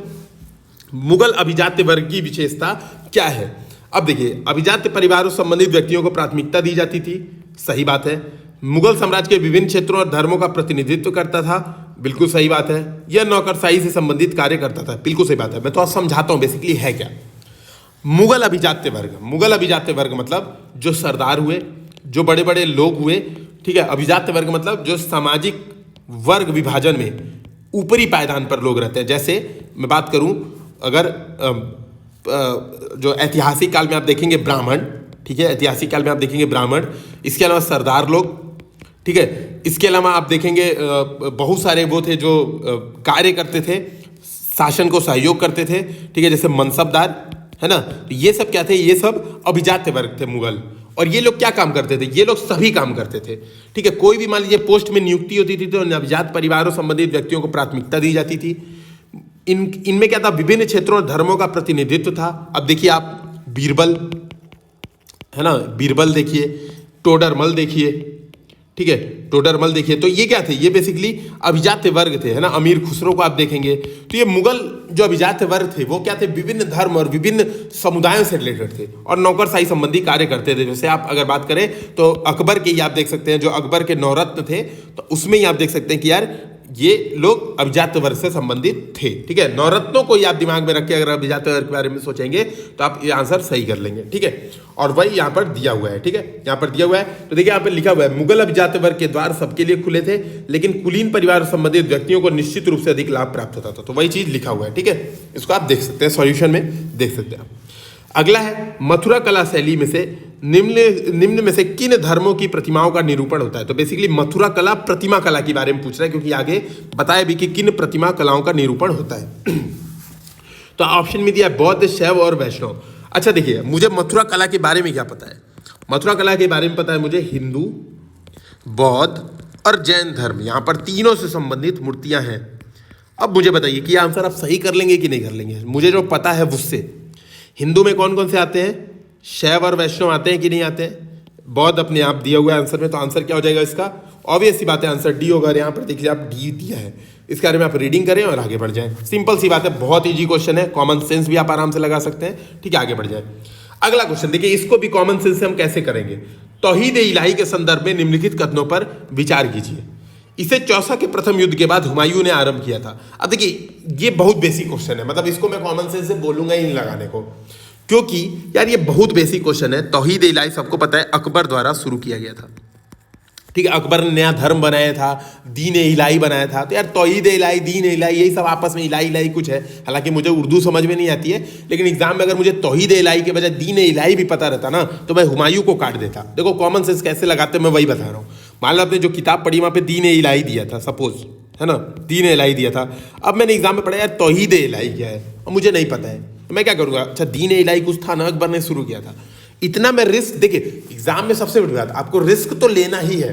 मुगल अभिजात्य वर्ग की विशेषता क्या है। अब देखिए, अभिजात्य परिवारों से संबंधित व्यक्तियों को प्राथमिकता दी जाती थी, सही बात है। मुगल साम्राज्य के विभिन्न क्षेत्रों और धर्मों का प्रतिनिधित्व करता था, बिल्कुल सही बात है। यह नौकरशाही से संबंधित कार्य करता था, बिल्कुल सही बात है। मैं तो आज समझाता हूं बेसिकली है क्या मुगल अभिजात्य वर्ग। मुगल अभिजात्य वर्ग मतलब जो सरदार हुए, जो बड़े बड़े लोग हुए, ठीक है। अभिजात्य वर्ग मतलब जो सामाजिक वर्ग विभाजन में ऊपरी पायदान पर लोग रहते हैं। जैसे मैं बात करूं, अगर जो ऐतिहासिक काल में आप देखेंगे ब्राह्मण, ठीक है, ऐतिहासिक काल में आप देखेंगे ब्राह्मण, इसके अलावा सरदार लोग, ठीक है, इसके अलावा आप देखेंगे बहुत सारे वो थे जो कार्य करते थे, शासन को सहयोग करते थे, ठीक है, जैसे मनसबदार, है ना। तो ये सब क्या थे, ये सब अभिजात्य वर्ग थे मुगल। और ये लोग क्या काम करते थे, ये लोग सभी काम करते थे, ठीक है। कोई भी मान लीजिए पोस्ट में नियुक्ति होती थी तो अभिजात परिवारों संबंधित व्यक्तियों को प्राथमिकता दी जाती थी। इनमें क्या था, विभिन्न क्षेत्रों और धर्मों का प्रतिनिधित्व था। अब देखिए आप बीरबल, है ना, बीरबल देखिए, टोडरमल देखिए, ठीक है, टोडरमल देखिए, तो ये क्या थे, ये बेसिकली अभिजात्य वर्ग थे, है ना। अमीर खुसरो को आप देखेंगे तो ये मुगल जो अभिजात्य वर्ग थे वो क्या थे, विभिन्न धर्म और विभिन्न समुदायों से रिलेटेड थे और नौकरशाही संबंधी कार्य करते थे। जैसे आप अगर बात करें तो अकबर के ही आप देख सकते हैं, जो अकबर के नौरत्न थे, तो उसमें ही आप देख सकते हैं कि यार ये लोग अभिजात्य वर्ग से संबंधित थे, ठीक है। नौरत्नों को ही आप दिमाग में रख के अगर अभिजात्य वर्ग के बारे में सोचेंगे तो आप ये आंसर सही कर लेंगे, ठीक है। और वही यहाँ पर दिया हुआ है, ठीक है, यहाँ पर दिया हुआ है। तो देखिए यहाँ पर लिखा हुआ है, मुगल अभिजात्य वर्ग के द्वार सबके लिए खुले थे, लेकिन कुलीन परिवार संबंधित व्यक्तियों को निश्चित रूप से अधिक लाभ प्राप्त होता था। तो वही चीज लिखा हुआ है, ठीक है, इसको आप देख सकते हैं, सॉल्यूशन में देख सकते हैं। अगला है, मथुरा कला शैली में से निम्न में से किन धर्मों की प्रतिमाओं का निरूपण होता है। तो बेसिकली मथुरा कला प्रतिमा कला के बारे में पूछ रहा है, क्योंकि आगे बताया भी कि किन प्रतिमा कलाओं का निरूपण होता है। तो ऑप्शन में दिया बौद्ध, शैव और वैष्णव। अच्छा देखिए, मुझे मथुरा कला के बारे में क्या पता है, मथुरा कला के बारे में पता है मुझे हिंदू, बौद्ध और जैन धर्म, यहाँ पर तीनों से संबंधित मूर्तियां हैं। अब मुझे बताइए कि आंसर आप सही कर लेंगे कि नहीं कर लेंगे। मुझे जो पता है उससे हिंदू में कौन कौन से आते हैं, शैव और वैष्णव आते हैं कि नहीं आते हैं, बौद्ध अपने आप दिया हुआ है आंसर में। तो आंसर क्या हो जाएगा इसका, ऑब्वियस सी बात है, आंसर डी होगा। यहाँ पर देखिए आप डी दिया है, इसके बारे में आप रीडिंग करें और आगे बढ़ जाएं। सिंपल सी बात है, बहुत इजी क्वेश्चन है, कॉमन सेंस भी आप आराम से लगा सकते हैं, ठीक है, आगे बढ़ जाए। अगला क्वेश्चन देखिए, इसको भी कॉमन सेंस से हम कैसे करेंगे। तौहीद इलाही के संदर्भ में निम्नलिखित कथनों पर विचार कीजिए। इसे चौसा के प्रथम युद्ध के बाद हुमायूं ने आरंभ किया था। अब देखिए ये बहुत बेसिक क्वेश्चन है, मतलब इसको मैं कॉमन सेंस से बोलूंगा ही नहीं लगाने को, क्योंकि यार ये बहुत बेसिक क्वेश्चन है। तौहीद इलाही सबको पता है अकबर द्वारा शुरू किया गया था, ठीक है, अकबर ने नया धर्म बनाया था, दीन इलाही बनाया था। तो यार तौहीद इलाही, दीन इलाही, यही सब आपस में इलाही इलाही कुछ है। हालांकि मुझे उर्दू समझ में नहीं आती है, लेकिन एग्जाम में अगर मुझे तौहीद इलाही के बजाय दीन इलाही भी पता रहता ना तो मैं हुमायूं को काट देता। देखो कॉमन सेंस कैसे लगाते मैं वही बता रहा हूँ। मान लो आपने जो किताब पढ़ी वहाँ पे दीन इलाही दिया था, सपोज, है ना, दीन इलाही दिया था। अब मैंने एग्जाम में पढ़ा यार तौहीद इलाही क्या है और मुझे नहीं पता है, तो मैं क्या करूँगा, अच्छा दीन इलाही कुछ था ना, अकबर ने शुरू किया था। इतना मैं रिस्क, देखिए एग्जाम में सबसे बड़ी बात, आपको रिस्क तो लेना ही है।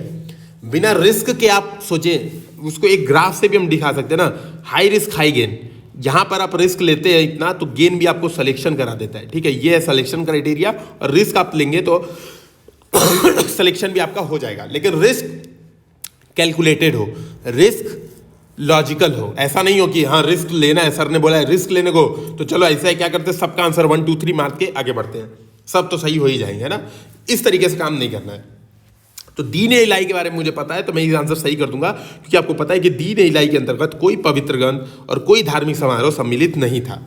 बिना रिस्क के आप सोचें, उसको एक ग्राफ से भी हम दिखा सकते हैं ना, हाई रिस्क हाई गेन। यहां पर आप रिस्क लेते हैं इतना तो गेन भी आपको सिलेक्शन करा देता है, ठीक है, ये है सिलेक्शन क्राइटेरिया। और रिस्क आप लेंगे तो सिलेक्शन भी आपका हो जाएगा, लेकिन रिस्क कैलकुलेटेड हो, रिस्क लॉजिकल हो। ऐसा नहीं हो कि हाँ रिस्क लेना है, सर ने बोला है रिस्क लेने को तो चलो ऐसा है, क्या करते हैं सबका आंसर 1 2 3 मार के आगे बढ़ते हैं, सब तो सही हो ही जाएंगे, है ना। इस तरीके से काम नहीं करना है। तो दीन ए इलाही के बारे में मुझे पता है तो मैं ये आंसर सही कर दूंगा, क्योंकि आपको पता है कि दीन ए इलाही के अंतर्गत कोई पवित्र ग्रंथ और कोई धार्मिक समारोह सम्मिलित नहीं था।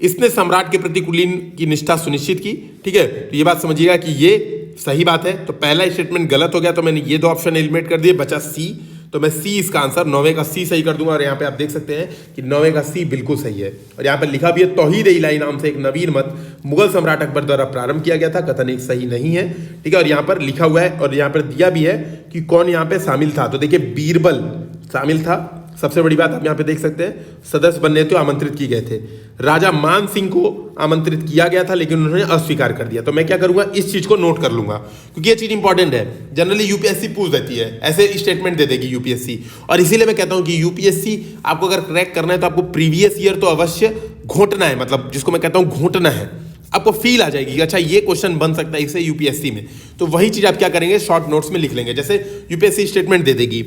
इसने सम्राट के प्रति कुलीन की निष्ठा सुनिश्चित की, ठीक है। तो ये बात समझिएगा कि ये सही बात है। तो पहला स्टेटमेंट गलत हो गया, तो मैंने ये 2 ऑप्शन एलिमिनेट कर दिए, बचा सी। तो मैं सी इसका आंसर 9वें का सी सही कर दूंगा। और यहाँ पे आप देख सकते हैं कि 9वें का सी बिल्कुल सही है। और यहाँ पे लिखा भी है तौहीद ए इलाही नाम से एक नवीन मत मुगल सम्राट अकबर द्वारा प्रारंभ किया गया था, कथन एक सही नहीं है, ठीक है। और यहाँ पर लिखा हुआ है और यहाँ पर दिया भी है कि कौन यहाँ पे शामिल था। तो देखिए बीरबल शामिल था। सबसे बड़ी बात आप यहाँ पे देख सकते हैं, सदस्य बनने तो आमंत्रित किए गए थे। राजा मान सिंह को आमंत्रित किया गया था लेकिन उन्होंने अस्वीकार कर दिया। तो मैं क्या करूंगा, इस चीज को नोट कर लूंगा, क्योंकि ये चीज इंपॉर्टेंट है। जनरली यूपीएससी पूछ देती है, ऐसे स्टेटमेंट दे देगी यूपीएससी। और इसीलिए मैं कहता हूं कि यूपीएससी आपको अगर क्रैक करना है तो आपको प्रीवियस ईयर तो अवश्य घोटना है, मतलब जिसको मैं कहता हूं घोटना है। आपको फील आ जाएगी कि अच्छा ये क्वेश्चन बन सकता है इससे यूपीएससी में। तो वही चीज आप क्या करेंगे, शॉर्ट नोट्स में लिख लेंगे। जैसे यूपीएससी स्टेटमेंट दे देगी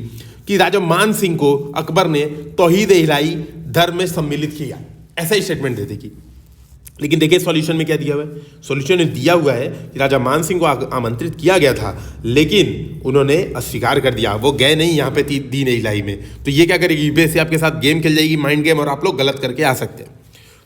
कि राजा मान सिंह को अकबर ने तौहीद ए इलाही धर्म में सम्मिलित किया, ऐसा ही स्टेटमेंट दे देगी। लेकिन देखिए सॉल्यूशन में क्या दिया हुआ है, सॉल्यूशन में दिया हुआ है कि राजा मान सिंह को आमंत्रित किया गया था लेकिन उन्होंने अस्वीकार कर दिया, वो गए नहीं यहाँ पे दीन ए इलाही में। तो ये क्या करेगी, यूपीएससी आपके साथ गेम खेल जाएगी, माइंड गेम, और आप लोग गलत करके आ सकते हैं।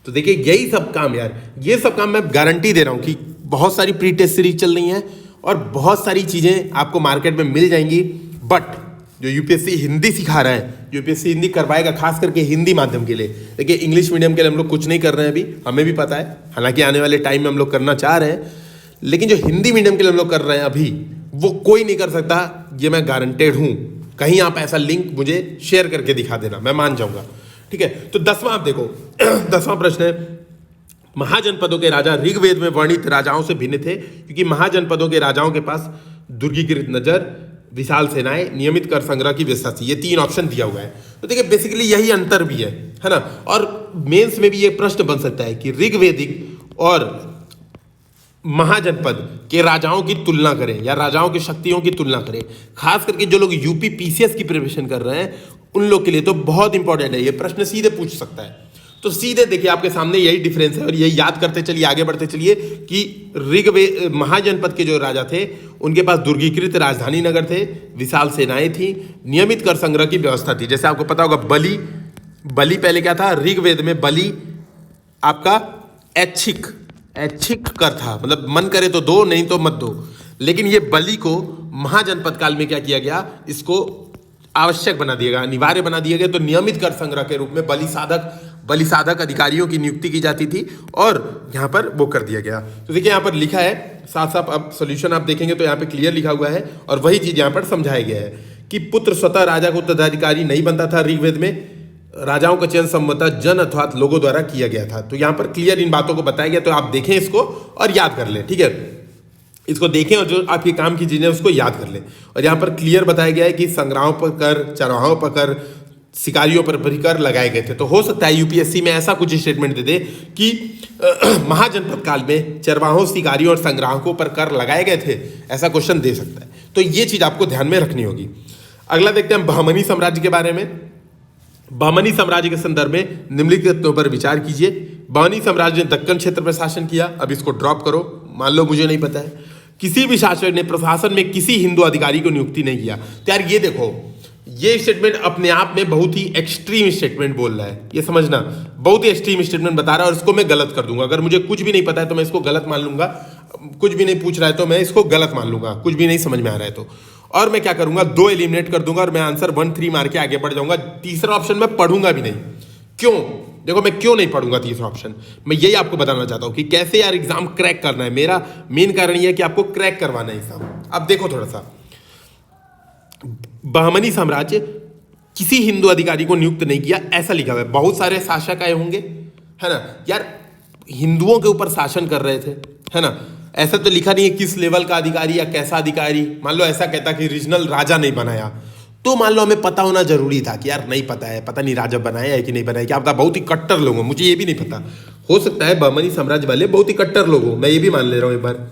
तो देखिए यही सब काम यार, ये सब काम मैं गारंटी दे रहा हूँ कि बहुत सारी प्री टेस्ट सीरीज चल रही हैं और बहुत सारी चीज़ें आपको मार्केट में मिल जाएंगी। बट जो यूपीएससी हिंदी सिखा रहा है, यूपीएससी हिंदी करवाएगा खास करके हिंदी माध्यम के लिए। देखिए इंग्लिश मीडियम के लिए हम लोग कुछ नहीं कर रहे हैं अभी, हमें भी पता है, हालांकि आने वाले टाइम में हम लोग करना चाह रहे हैं। लेकिन जो हिंदी मीडियम के लिए हम लोग कर रहे हैं अभी, वो कोई नहीं कर सकता, ये मैं गारंटेड हूँ। कहीं आप ऐसा लिंक मुझे शेयर करके दिखा देना, मैं मान जाऊँगा, ठीक है। तो 10वां आप देखो 10वां प्रश्न है, महाजनपदों के राजा ऋग्वेद में वर्णित राजाओं से भिन्न थे, क्योंकि महाजनपदों के राजाओं के पास दुर्गीकृत नजर, विशाल सेनाएं, नियमित कर संग्रह की व्यवस्था थी। ये 3 ऑप्शन दिया हुआ है। तो देखिए बेसिकली यही अंतर भी है ना। और मेंस में भी ये प्रश्न बन सकता है कि ऋग्वेदिक और महाजनपद के राजाओं की तुलना करें या राजाओं की शक्तियों की तुलना करें। खास करके जो लोग यूपी पीसीएस की प्रिपरेशन कर रहे हैं उन लोग के लिए तो बहुत इंपॉर्टेंट है, ये प्रश्न सीधे पूछ सकता है। तो सीधे देखिए आपके सामने यही डिफरेंस है और यही याद करते चलिए, आगे बढ़ते चलिए कि महाजनपद के जो राजा थे उनके पास दुर्गीकृत राजधानी नगर थे, विशाल सेनाएं थी, नियमित कर संग्रह की व्यवस्था थी। जैसे आपको पता होगा बलि पहले क्या था, ऋग्वेद में बलि आपका ऐच्छिक कर था, मतलब मन करे तो दो नहीं तो मत दो। लेकिन ये बलि को महाजनपद काल में क्या किया गया, इसको आवश्यक बना दिया गया, अनिवार्य बना दिया गया। तो नियमित कर संग्रह के रूप में बलि साधक अधिकारियों की नियुक्ति की जाती थी और यहाँ पर वो कर दिया गया। तो देखिए यहाँ पर लिखा है साफ साफ, अब सॉल्यूशन आप देखेंगे तो यहाँ पे क्लियर लिखा हुआ है और वही चीज यहाँ पर समझाया गया है कि पुत्र स्वतः राजा को उत्तराधिकारी नहीं बनता था। ऋग्वेद में राजाओं का चयन संभवतः जन अथवा लोगों द्वारा किया गया था। तो यहाँ पर क्लियर इन बातों को बताया गया, तो आप देखें इसको और याद कर लें, ठीक है। इसको देखें और जो आपके काम की चीजें उसको याद कर लें। और यहाँ पर क्लियर बताया गया है कि संग्रहों पर कर, चरवाहों पर कर, शिकारियों पर भी कर लगाए गए थे। तो हो सकता है यूपीएससी में ऐसा कुछ स्टेटमेंट दे दे कि महाजनपद काल में चरवाहों, शिकारियों और संग्राहकों पर कर लगाए गए थे, ऐसा क्वेश्चन दे सकता है। तो ये चीज आपको ध्यान में रखनी होगी। अगला देखते हैं बहमनी साम्राज्य के बारे में। बहमनी साम्राज्य के संदर्भ में निम्नलिखित पर विचार कीजिए। बहमनी साम्राज्य ने दक्कन क्षेत्र पर शासन किया। अब इसको ड्रॉप करो, मान लो मुझे नहीं पता है। किसी भी शासक ने प्रशासन में किसी हिंदू अधिकारी को नियुक्ति नहीं किया। तो यार ये देखो, ये स्टेटमेंट अपने आप में बहुत ही एक्सट्रीम स्टेटमेंट बोल रहा है, ये समझना, बहुत ही एक्सट्रीम स्टेटमेंट बता रहा है और इसको मैं गलत कर दूंगा। अगर मुझे कुछ भी नहीं पता है तो मैं इसको गलत मान लूंगा, कुछ भी नहीं पूछ रहा है तो मैं इसको गलत मान लूंगा, कुछ भी नहीं समझ में आ रहा है तो। और मैं क्या करूंगा, 2 एलिमिनेट कर दूंगा और मैं आंसर 1 3 मार के आगे बढ़ जाऊंगा। तीसरा ऑप्शन मैं पढ़ूंगा भी नहीं। क्यों? देखो मैं क्यों नहीं पढ़ूंगा तीसरा ऑप्शन, मैं यही आपको बताना चाहता हूं कि कैसे यार एग्जाम क्रैक करना है। मेरा मेन कारण यह है कि आपको क्रैक करवाना है एग्जाम। अब देखो थोड़ा सा, बहमनी साम्राज्य किसी हिंदू अधिकारी को नियुक्त नहीं किया, ऐसा लिखा हुआ है। बहुत सारे शासक आए होंगे, है ना यार, हिंदुओं के ऊपर शासन कर रहे थे, है ना। ऐसा तो लिखा नहीं है किस लेवल का अधिकारी या कैसा अधिकारी। मान लो ऐसा कहता कि रीजनल राजा नहीं बनाया, तो मान लो हमें पता होना जरूरी था कि यार नहीं पता है, पता नहीं राजा बनाया है कि नहीं बनाया, क्या पता बहुत ही कट्टर लोग हों, मुझे ये भी नहीं पता, हो सकता है बहमनी साम्राज्य वाले बहुत ही कट्टर लोग हों, मैं ये भी मान ले रहा हूँ एक बार,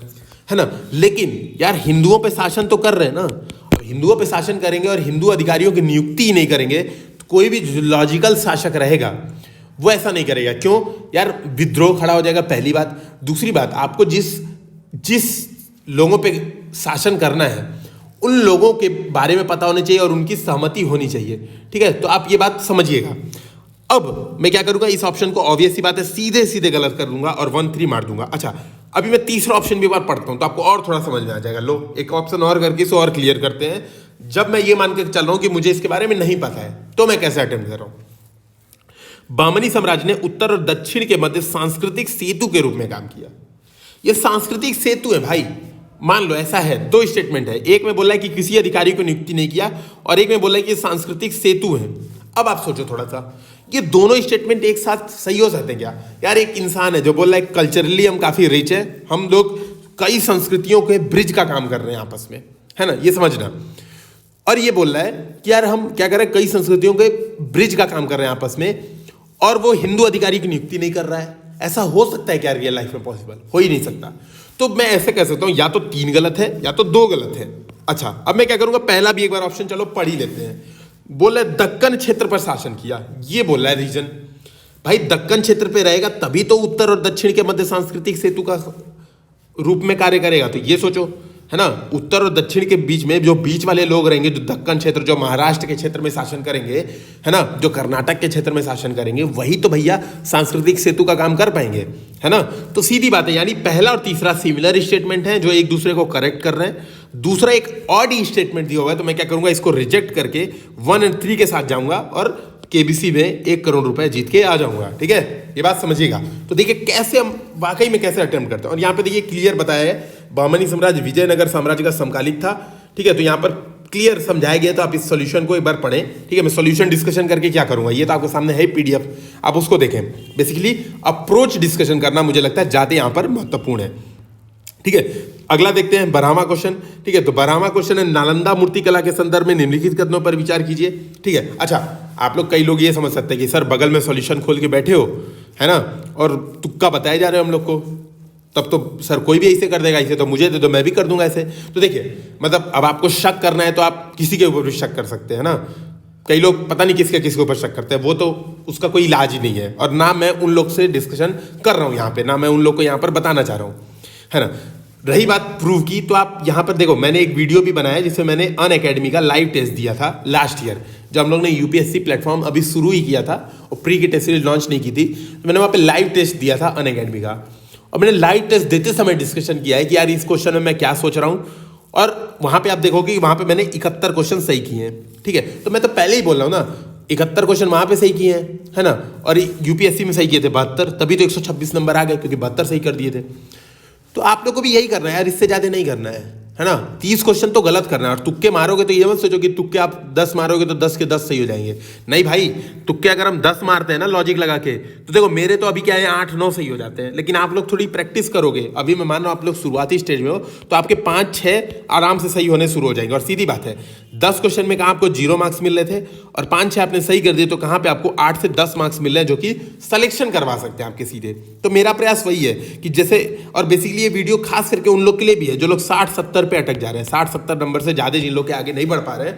है ना। लेकिन यार हिंदुओं पे शासन तो कर रहे हैं ना, और हिंदुओं पे शासन करेंगे और हिंदू अधिकारियों की नियुक्ति ही नहीं करेंगे, तो कोई भी लॉजिकल शासक रहेगा वो ऐसा नहीं करेगा। क्यों यार, विद्रोह खड़ा हो जाएगा पहली बात। दूसरी बात, आपको जिस लोगों पे शासन करना है उन लोगों के बारे में पता होना चाहिए और उनकी सहमति होनी चाहिए, ठीक है। तो आप ये बात समझिएगा। अब मैं क्या करूंगा, इस ऑप्शन को ऑब्वियस सी बात है सीधे सीधे गलत कर दूंगा और 1-3 मार दूंगा। अच्छा, अभी मैं तीसरा ऑप्शन भी एक बार पढ़ता हूं तो आपको और थोड़ा समझ में आ जाएगा। लो एक ऑप्शन और करके इसे और क्लियर करते हैं। जब मैं ये मान के चल रहा हूं कि मुझे इसके बारे में नहीं पता है तो मैं कैसे अटेम्प्ट कर रहा हूं। बहमनी साम्राज्य ने उत्तर और दक्षिण के मध्य सांस्कृतिक सेतु के रूप में काम किया। ये सांस्कृतिक सेतु है भाई। मान लो ऐसा है, 2 स्टेटमेंट है, एक में बोला है कि किसी अधिकारी को नियुक्ति नहीं किया और एक में बोला है कि सांस्कृतिक सेतु है। अब आप सोचो थोड़ा सा, ये दोनों स्टेटमेंट एक साथ सही हो सकते हैं क्या? यार एक इंसान है जो बोल रहा है कल्चरली हम काफी रिच है, हम लोग कई संस्कृतियों के ब्रिज का काम कर रहे हैं आपस में, है ना, ये समझना। और ये बोल रहा है कि यार हम क्या कर रहे हैं, कई संस्कृतियों के ब्रिज का काम कर रहे हैं आपस में, और वो हिंदू अधिकारी की नियुक्ति नहीं कर रहा है। ऐसा हो सकता है क्या रियल लाइफ में? पॉसिबल हो ही नहीं सकता। तो मैं ऐसे कह सकता हूं या तो 3 गलत है या तो 2 गलत है। अच्छा, अब मैं क्या करूंगा, पहला भी एक बार ऑप्शन चलो पढ़ ही लेते हैं। बोल रहा है दक्कन क्षेत्र पर शासन किया, ये बोल रहा है रीजन। भाई दक्कन क्षेत्र पे रहेगा तभी तो उत्तर और दक्षिण के मध्य सांस्कृतिक सेतु का रूप में कार्य करेगा। तो ये सोचो, है ना, उत्तर और दक्षिण के बीच में जो बीच वाले लोग रहेंगे, जो दक्कन क्षेत्र, जो महाराष्ट्र के क्षेत्र में शासन करेंगे, है ना, जो कर्नाटक के क्षेत्र में शासन करेंगे, वही तो भैया सांस्कृतिक सेतु का काम कर पाएंगे, है ना। तो सीधी बात है, यानी पहला और तीसरा सिमिलर स्टेटमेंट है जो एक दूसरे को करेक्ट कर रहे हैं। दूसरा एक ऑड स्टेटमेंट दिया हुआ है, तो मैं क्या करूंगा, इसको रिजेक्ट करके 1 और 3 के साथ जाऊंगा और केबीसी में 1 करोड़ रुपए जीत के आ जाऊंगा, ठीक है। ये बात समझिएगा। तो देखिए कैसे हम वाकई में कैसे अटेम्प्ट करते हैं। और यहाँ पे देखिए क्लियर बताया है, बहमनी साम्राज्य विजयनगर साम्राज्य का समकालिक था, ठीक है। तो यहाँ पर क्लियर समझाया गया, तो आप इस सॉल्यूशन को एक बार पढ़ें, ठीक है। मैं सॉल्यूशन डिस्कशन करके क्या करूंगा, ये तो आपके सामने है PDF, आप उसको देखें। बेसिकली अप्रोच डिस्कशन करना मुझे लगता है ज़्यादा यहाँ पर महत्वपूर्ण है, ठीक है। अगला देखते हैं 12वां क्वेश्चन, ठीक है। तो 12वां क्वेश्चन है, नालंदा मूर्ति कला के संदर्भ में निम्नलिखित कथनों पर विचार कीजिए, ठीक है। अच्छा, आप लोग कई लोग ये समझ सकते हैं कि सर बगल में सॉल्यूशन खोल के बैठे हो, है ना, और तुक्का बताए जा रहे हो हम लोग को, तब तो सर कोई भी ऐसे कर देगा, ऐसे तो मुझे दे दो मैं भी कर दूंगा ऐसे। तो देखिए, मतलब अब आपको शक करना है तो आप किसी के ऊपर भी शक कर सकते हैं ना। कई लोग पता नहीं किसके ऊपर शक करते हैं, वो तो उसका कोई इलाज ही नहीं है। और ना मैं उन लोग से डिस्कशन कर रहा हूँ यहाँ पे, ना मैं उन लोग को यहाँ पर बताना चाह रहा हूँ, है ना। रही बात प्रूव की, तो आप यहाँ पर देखो, मैंने एक वीडियो भी बनाया जिसमें मैंने अनअकैडमी का लाइव टेस्ट दिया था लास्ट ईयर, जब हम लोग ने यूपीएससी प्लेटफॉर्म अभी शुरू ही किया था और प्री की टेस्ट सीरीज लॉन्च नहीं की थी, तो मैंने वहाँ पे लाइव टेस्ट दिया था अनअकैडमी का। और मैंने लाइव टेस्ट देते समय डिस्कशन किया है कि यार इस क्वेश्चन में मैं क्या सोच रहा हूँ, और वहाँ पे आप देखोगे कि वहाँ पे मैंने 71 क्वेश्चन सही किए हैं, ठीक है। तो मैं तो पहले ही बोल रहा हूँ ना, 71 क्वेश्चन वहाँ पे सही किए हैं, है ना, और यूपीएससी में सही किए थे 72, तभी तो 126 नंबर आ गए, क्योंकि 72 सही कर दिए थे। तो आप लोग को भी यही करना है यार, इससे ज़्यादा नहीं करना है ना। 30 क्वेश्चन तो गलत करना है, और तुक्के मारोगे तो ये मत सोचो कि तुक्के आप 10 मारोगे तो 10 के 10 सही हो जाएंगे। नहीं भाई, तुक्के अगर हम 10 मारते हैं ना लॉजिक लगा के, तो देखो मेरे तो अभी क्या है 8-9 सही हो जाते हैं, लेकिन आप लोग थोड़ी प्रैक्टिस करोगे, अभी मैं मान रहा हूँ आप लोग शुरुआती स्टेज में हो, तो आपके 5-6 आराम से सही होने शुरू हो जाएंगे। और सीधी बात है, 10 क्वेश्चन में कहाँ आपको 0 मार्क्स मिल रहे थे, और 5-6 आपने सही कर दिए, तो कहाँ पे आपको 8 से 10 मार्क्स मिल रहे हैं, जो कि सिलेक्शन करवा सकते हैं आपके सीधे। तो मेरा प्रयास वही है कि जैसे, और बेसिकली ये वीडियो खास करके उन लोग के लिए भी है जो लोग 60-70 पे अटक जा रहे हैं, 60-70 नंबर से ज़्यादा जिन लोग के आगे नहीं बढ़ पा रहे हैं,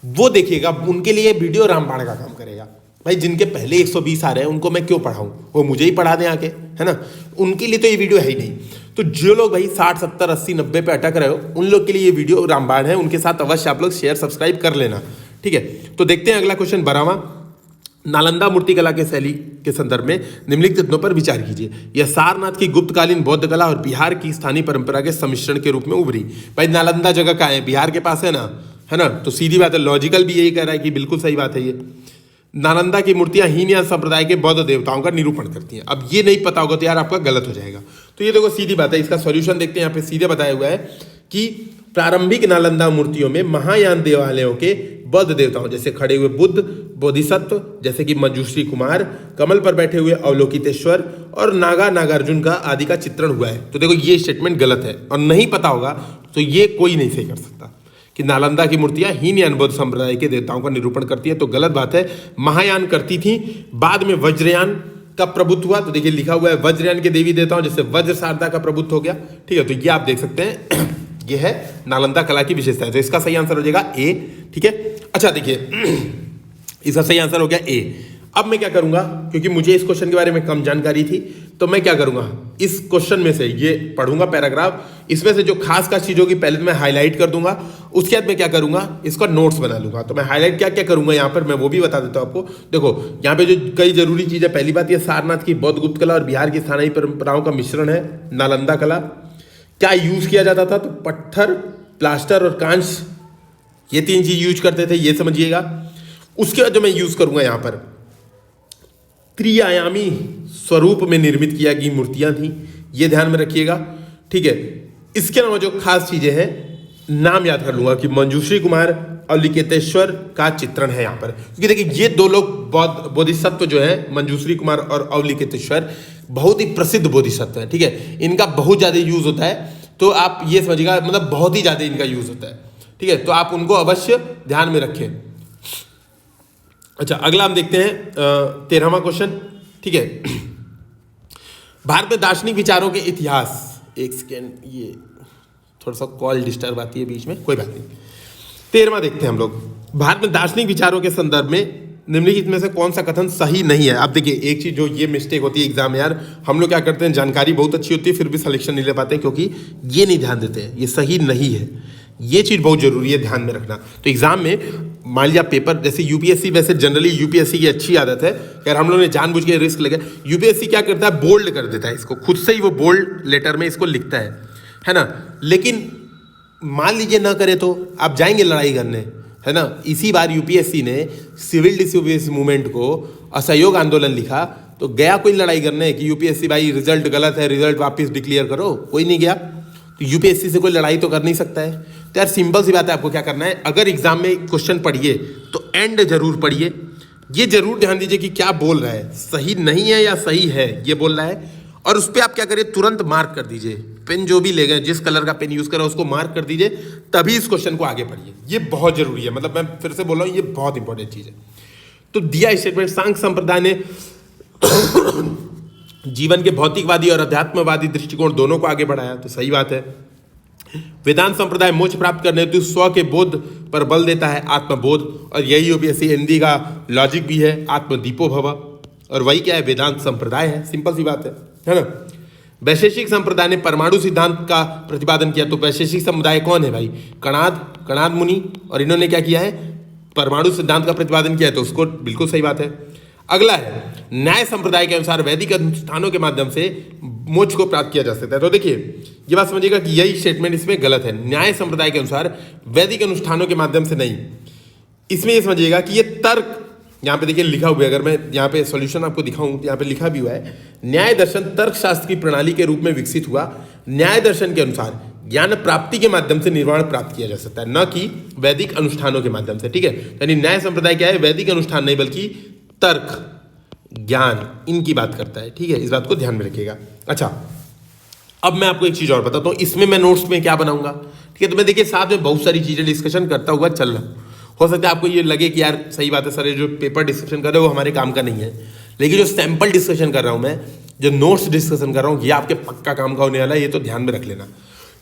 वो देखिएगा, उनके लिए वीडियो रामबाण का काम करेगा। भाई जिनके पहले 120 आ रहे हैं उनको मैं क्यों पढ़ाऊँ, वो मुझे ही पढ़ा दें आके, है ना। उनके लिए तो ये वीडियो है ही नहीं। तो जो लोग भाई 60, 70, 80, 90 पे अटक रहे हो, उन लोग के लिए ये वीडियो रामबाण है, उनके साथ अवश्य आप लोग शेयर सब्सक्राइब कर लेना, ठीक है। तो देखते हैं अगला क्वेश्चन 12वां, नालंदा मूर्तिकला के शैली के संदर्भ में निम्नलिखित तथ्यों पर विचार कीजिए। यह सारनाथ की गुप्तकालीन बौद्ध कला और बिहार की स्थानीय परंपरा के सम्मिश्रण के रूप में उभरी। भाई नालंदा जगह कहाँ है, बिहार के पास है ना, तो सीधी बात है, लॉजिकल भी यही कह रहा है कि बिल्कुल सही बात है। ये नालंदा की मूर्तियां हीनयान संप्रदाय के बौद्ध देवताओं का निरूपण करती हैं। अब ये नहीं पता होगा तो यार आपका गलत हो जाएगा। तो ये देखो सीधी बात है, इसका सॉल्यूशन देखते हैं। यहाँ पे सीधे बताया हुआ है कि प्रारंभिक नालंदा मूर्तियों में महायान देवालयों के बौद्ध देवताओं जैसे खड़े हुए बुद्ध, बोधिसत्व जैसे कि मंजूश्री कुमार, कमल पर बैठे हुए अवलोकितेश्वर और नागा नागार्जुन का आदि का चित्रण हुआ है। तो देखो ये स्टेटमेंट गलत है और नहीं पता होगा तो ये कोई नहीं सही कर सकता कि नालंदा की मूर्तियां हीनयान बौद्ध संप्रदाय के देवताओं का निरूपण करती है, तो गलत बात है। महायान करती थी, बाद में वज्रयान का प्रभुत्व हुआ। तो देखिए लिखा हुआ है वज्रयान के देवी देवताओं जैसे वज्र शारदा का प्रभुत्व हो गया। ठीक है, तो ये आप देख सकते हैं ये है नालंदा कला की विशेषता है। तो इसका सही आंसर हो जाएगा ए। ठीक है, अच्छा देखिए इसका सही आंसर हो गया ए। अब मैं क्या करूंगा, क्योंकि मुझे इस क्वेश्चन के बारे में कम जानकारी थी, तो मैं क्या करूंगा, इस क्वेश्चन में से ये पढ़ूंगा पैराग्राफ, इसमें से जो खास खास चीजों की पहले मैं हाईलाइट कर दूंगा, उसके बाद मैं क्या करूंगा, इसका नोट्स बना लूंगा। तो मैं हाईलाइट क्या क्या करूंगा यहाँ पर मैं वो भी बता देता हूँ आपको। देखो यहाँ पे जो कई जरूरी चीजें, पहली बात ये सारनाथ की बौद्ध गुप्त कला और बिहार की स्थानीय परंपराओं का मिश्रण है नालंदा कला। क्या यूज किया जाता था, तो पत्थर, प्लास्टर और कांच, ये तीन चीज यूज करते थे, ये समझिएगा। उसके बाद जो मैं यूज करूंगा यहाँ पर त्रिआयामी स्वरूप में निर्मित किया गई मूर्तियां थी, ये ध्यान में रखिएगा। ठीक है, इसके अलावा जो खास चीजें हैं नाम याद कर लूंगा कि मंजूश्री कुमार, अवलोकितेश्वर का चित्रण है यहाँ पर, क्योंकि देखिए ये दो लोग बोधिसत्व जो है मंजूश्री कुमार और अवलोकितेश्वर बहुत ही प्रसिद्ध बोधिसत्व है। ठीक है, इनका बहुत ज्यादा यूज होता है, तो आप ये समझिएगा मतलब बहुत ही ज्यादा इनका यूज होता है। ठीक है, तो आप उनको अवश्य ध्यान में रखें। अच्छा अगला हम देखते हैं 13वां क्वेश्चन। ठीक है, भारत में दार्शनिक विचारों के इतिहास, एक सेकेंड ये थोड़ा सा कॉल डिस्टर्ब आती है बीच में, कोई बात नहीं। 13वां देखते हैं हम लोग, भारत में दार्शनिक विचारों के संदर्भ में निम्नलिखित में से कौन सा कथन सही नहीं है। अब देखिए एक चीज जो ये मिस्टेक होती है एग्जाम में, यार हम लोग क्या करते हैं, जानकारी बहुत अच्छी होती है फिर भी सिलेक्शन नहीं ले पाते हैं, क्योंकि ये नहीं ध्यान देते हैं, ये सही नहीं है। ये चीज बहुत जरूरी है ध्यान में रखना। तो एग्जाम में मान लिया पेपर जैसे यूपीएससी, वैसे जनरली यूपीएससी की अच्छी आदत है, अगर हम लोगों ने जानबूझ के रिस्क लगे, यूपीएससी क्या करता है बोल्ड कर देता है इसको, खुद से ही वो बोल्ड लेटर में इसको लिखता है ना। लेकिन मान लीजिए ना करे तो आप जाएंगे लड़ाई करने, है ना। इसी बार यूपीएससी ने सिविल डिसोबीडियंस मूवमेंट को असहयोग आंदोलन लिखा, तो गया कोई लड़ाई करने कि यूपीएससी भाई रिजल्ट गलत है, रिजल्ट वापस डिक्लेयर करो, कोई नहीं गया। तो यूपीएससी से कोई लड़ाई तो कर नहीं सकता है। तो यार सिंपल सी बात है, आपको क्या करना है, अगर एग्जाम में क्वेश्चन पढ़िए तो एंड जरूर पढ़िए, ये जरूर ध्यान दीजिए कि क्या बोल रहा है, सही नहीं है या सही है ये बोल रहा है, और उस पर आप क्या करिए तुरंत मार्क कर दीजिए। पेन जो भी ले गए, जिस कलर का पेन यूज करा उसको मार्क कर दीजिए, तभी इस क्वेश्चन को आगे पढ़िए। ये बहुत जरूरी है, मतलब मैं फिर से बोल रहा हूँ ये बहुत इंपॉर्टेंट चीज है। तो दिया स्टेटमेंट, सांख्य संप्रदाय ने जीवन के भौतिकवादी और अध्यात्मवादी दृष्टिकोण दोनों को आगे बढ़ाया, तो सही बात है। वेदांत संप्रदाय मोक्ष प्राप्त करने हेतु स्व के बोध पर बल देता है, आत्मबोध, और यही यूपीएससी हिंदी का लॉजिक भी है, आत्मदीपो भव, और वही क्या है, वेदांत संप्रदाय है। सिंपल सी बात है ना। वैशेषिक संप्रदाय ने परमाणु सिद्धांत का प्रतिपादन किया, तो वैशेषिक समुदाय कौन है भाई, कणाद मुनि, और इन्होंने क्या किया है, परमाणु सिद्धांत का प्रतिपादन किया है, तो उसको बिल्कुल सही बात है। अगला है न्याय संप्रदाय के अनुसार वैदिक अनुष्ठानों के माध्यम से मोक्ष को प्राप्त किया जा सकता है। तो देखिए ये बात समझिएगा कि यही स्टेटमेंट इसमें गलत है, न्याय संप्रदाय के अनुसार वैदिक अनुष्ठानों के माध्यम से नहीं। इसमें ये समझिएगा कि ये तर्क, यहाँ पे देखिए लिखा हुआ है, अगर मैं यहाँ पे सॉल्यूशन आपको दिखाऊं तो यहाँ पे लिखा भी हुआ है, न्याय दर्शन तर्क शास्त्र की प्रणाली के रूप में विकसित हुआ। न्याय दर्शन के अनुसार ज्ञान प्राप्ति के माध्यम से निर्वाण प्राप्त किया जा सकता है, न कि वैदिक अनुष्ठानों के माध्यम से। ठीक है, यानी न्याय संप्रदाय क्या है, वैदिक अनुष्ठान नहीं बल्कि तर्क, ज्ञान, इनकी बात करता है। ठीक है, इस बात को ध्यान में रखिएगा। अच्छा अब मैं आपको एक चीज और बताता हूँ, इसमें मैं नोट्स में क्या बनाऊंगा। ठीक है, तो मैं देखिए साथ में बहुत सारी चीजें डिस्कशन करता हुआ चल रहा हूँ। हो सकता है आपको ये लगे कि यार सही बात है सर, ये जो पेपर डिस्कशन कर रहे हो वो हमारे काम का नहीं है, लेकिन जो सैंपल डिस्कशन कर रहा हूँ मैं, जो नोट्स डिस्कशन कर रहा हूँ, ये आपके पक्का काम का होने वाला है, ये तो ध्यान में रख लेना।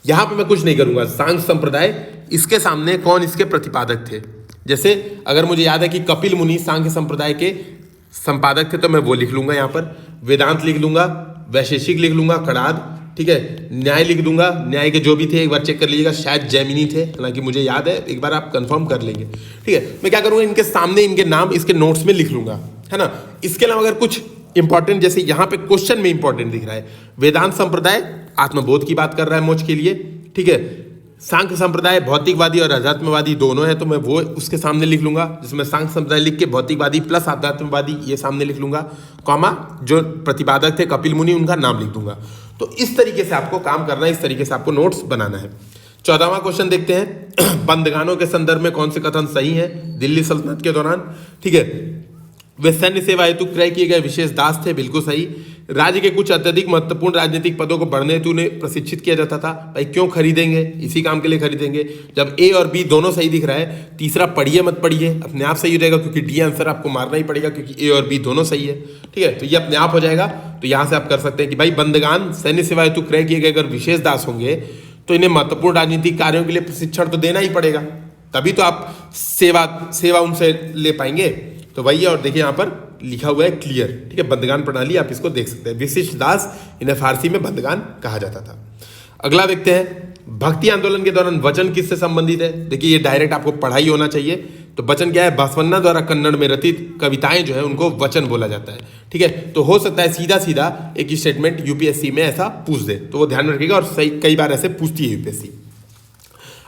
यहाँ पे मैं कुछ नहीं करूंगा। सांख्य संप्रदाय, इसके सामने कौन इसके प्रतिपादक थे, जैसे अगर मुझे याद है कि कपिल मुनि सांख्य संप्रदाय के संपादक थे, तो मैं वो लिख लूंगा यहाँ पर, वेदांत लिख लूंगा, वैशेषिक लिख लूंगा, कणाद, ठीक है, न्याय लिख दूंगा, न्याय के जो भी थे एक बार चेक कर लीजिएगा, शायद जैमिनी थे, हालांकि मुझे याद है, एक बार आप कंफर्म कर लेंगे। ठीक है, मैं क्या करूंगा, इनके सामने इनके नाम इसके नोट्स में लिख लूंगा, है ना। इसके अलावा अगर कुछ इंपॉर्टेंट, जैसे यहाँ पे क्वेश्चन में इंपॉर्टेंट दिख रहा है, वेदांत संप्रदाय आत्मबोध की बात कर रहा है मोक्ष के लिए, ठीक है। सांख्य संप्रदाय भौतिकवादी और अध्यात्मवादी दोनों है, तो मैं वो उसके सामने लिख लूंगा, जिसमें सांख्य संप्रदाय लिख के भौतिकवादी प्लस अध्यात्मवादी ये सामने लिख लूंगा, कॉमा जो प्रतिपादक थे कपिल मुनि उनका नाम लिख दूंगा। तो इस तरीके से आपको काम करना है, इस तरीके से आपको नोट्स बनाना है। 14वां क्वेश्चन देखते हैं। बंदगानों के संदर्भ में कौन से कथन सही हैं दिल्ली सल्तनत के दौरान? ठीक है, वे सैन्य सेवा हेतु क्रय किए गए विशेष दास थे, बिल्कुल सही। राज्य के कुछ अत्यधिक महत्वपूर्ण राजनीतिक पदों को बढ़ने हेतु उन्हें प्रशिक्षित किया जाता था। भाई क्यों खरीदेंगे? इसी काम के लिए खरीदेंगे। जब ए और बी दोनों सही दिख रहा है, तीसरा पढ़िए मत पढ़िए, अपने आप सही हो जाएगा, क्योंकि डी आंसर आपको मारना ही पड़ेगा, क्योंकि ए और बी दोनों सही है। ठीक है, तो ये अपने आप हो जाएगा। तो यहाँ से आप कर सकते हैं कि भाई बंदगान सैन्य सेवा हेतु क्रय किए गए अगर विशेष दास होंगे तो इन्हें महत्वपूर्ण राजनीतिक कार्यों के लिए प्रशिक्षण तो देना ही पड़ेगा, तभी तो आप सेवा उनसे ले पाएंगे। तो वही है। और देखिए यहाँ पर लिखा हुआ है क्लियर। ठीक है, बंदगान प्रणाली आप इसको देख सकते हैं। विशिष्ट दास, इन्हें फारसी में बंदगान कहा जाता था। अगला देखते हैं, भक्ति आंदोलन के दौरान वचन किससे संबंधित है? देखिए ये डायरेक्ट आपको पढ़ाई होना चाहिए। तो वचन क्या है? बसवन्ना द्वारा कन्नड़ में रचित कविताएं जो है उनको वचन बोला जाता है। ठीक है, तो हो सकता है सीधा सीधा एक ही स्टेटमेंट यूपीएससी में ऐसा पूछ दे, तो वो ध्यान में रखिएगा। और सही कई बार ऐसे पूछती है यूपीएससी।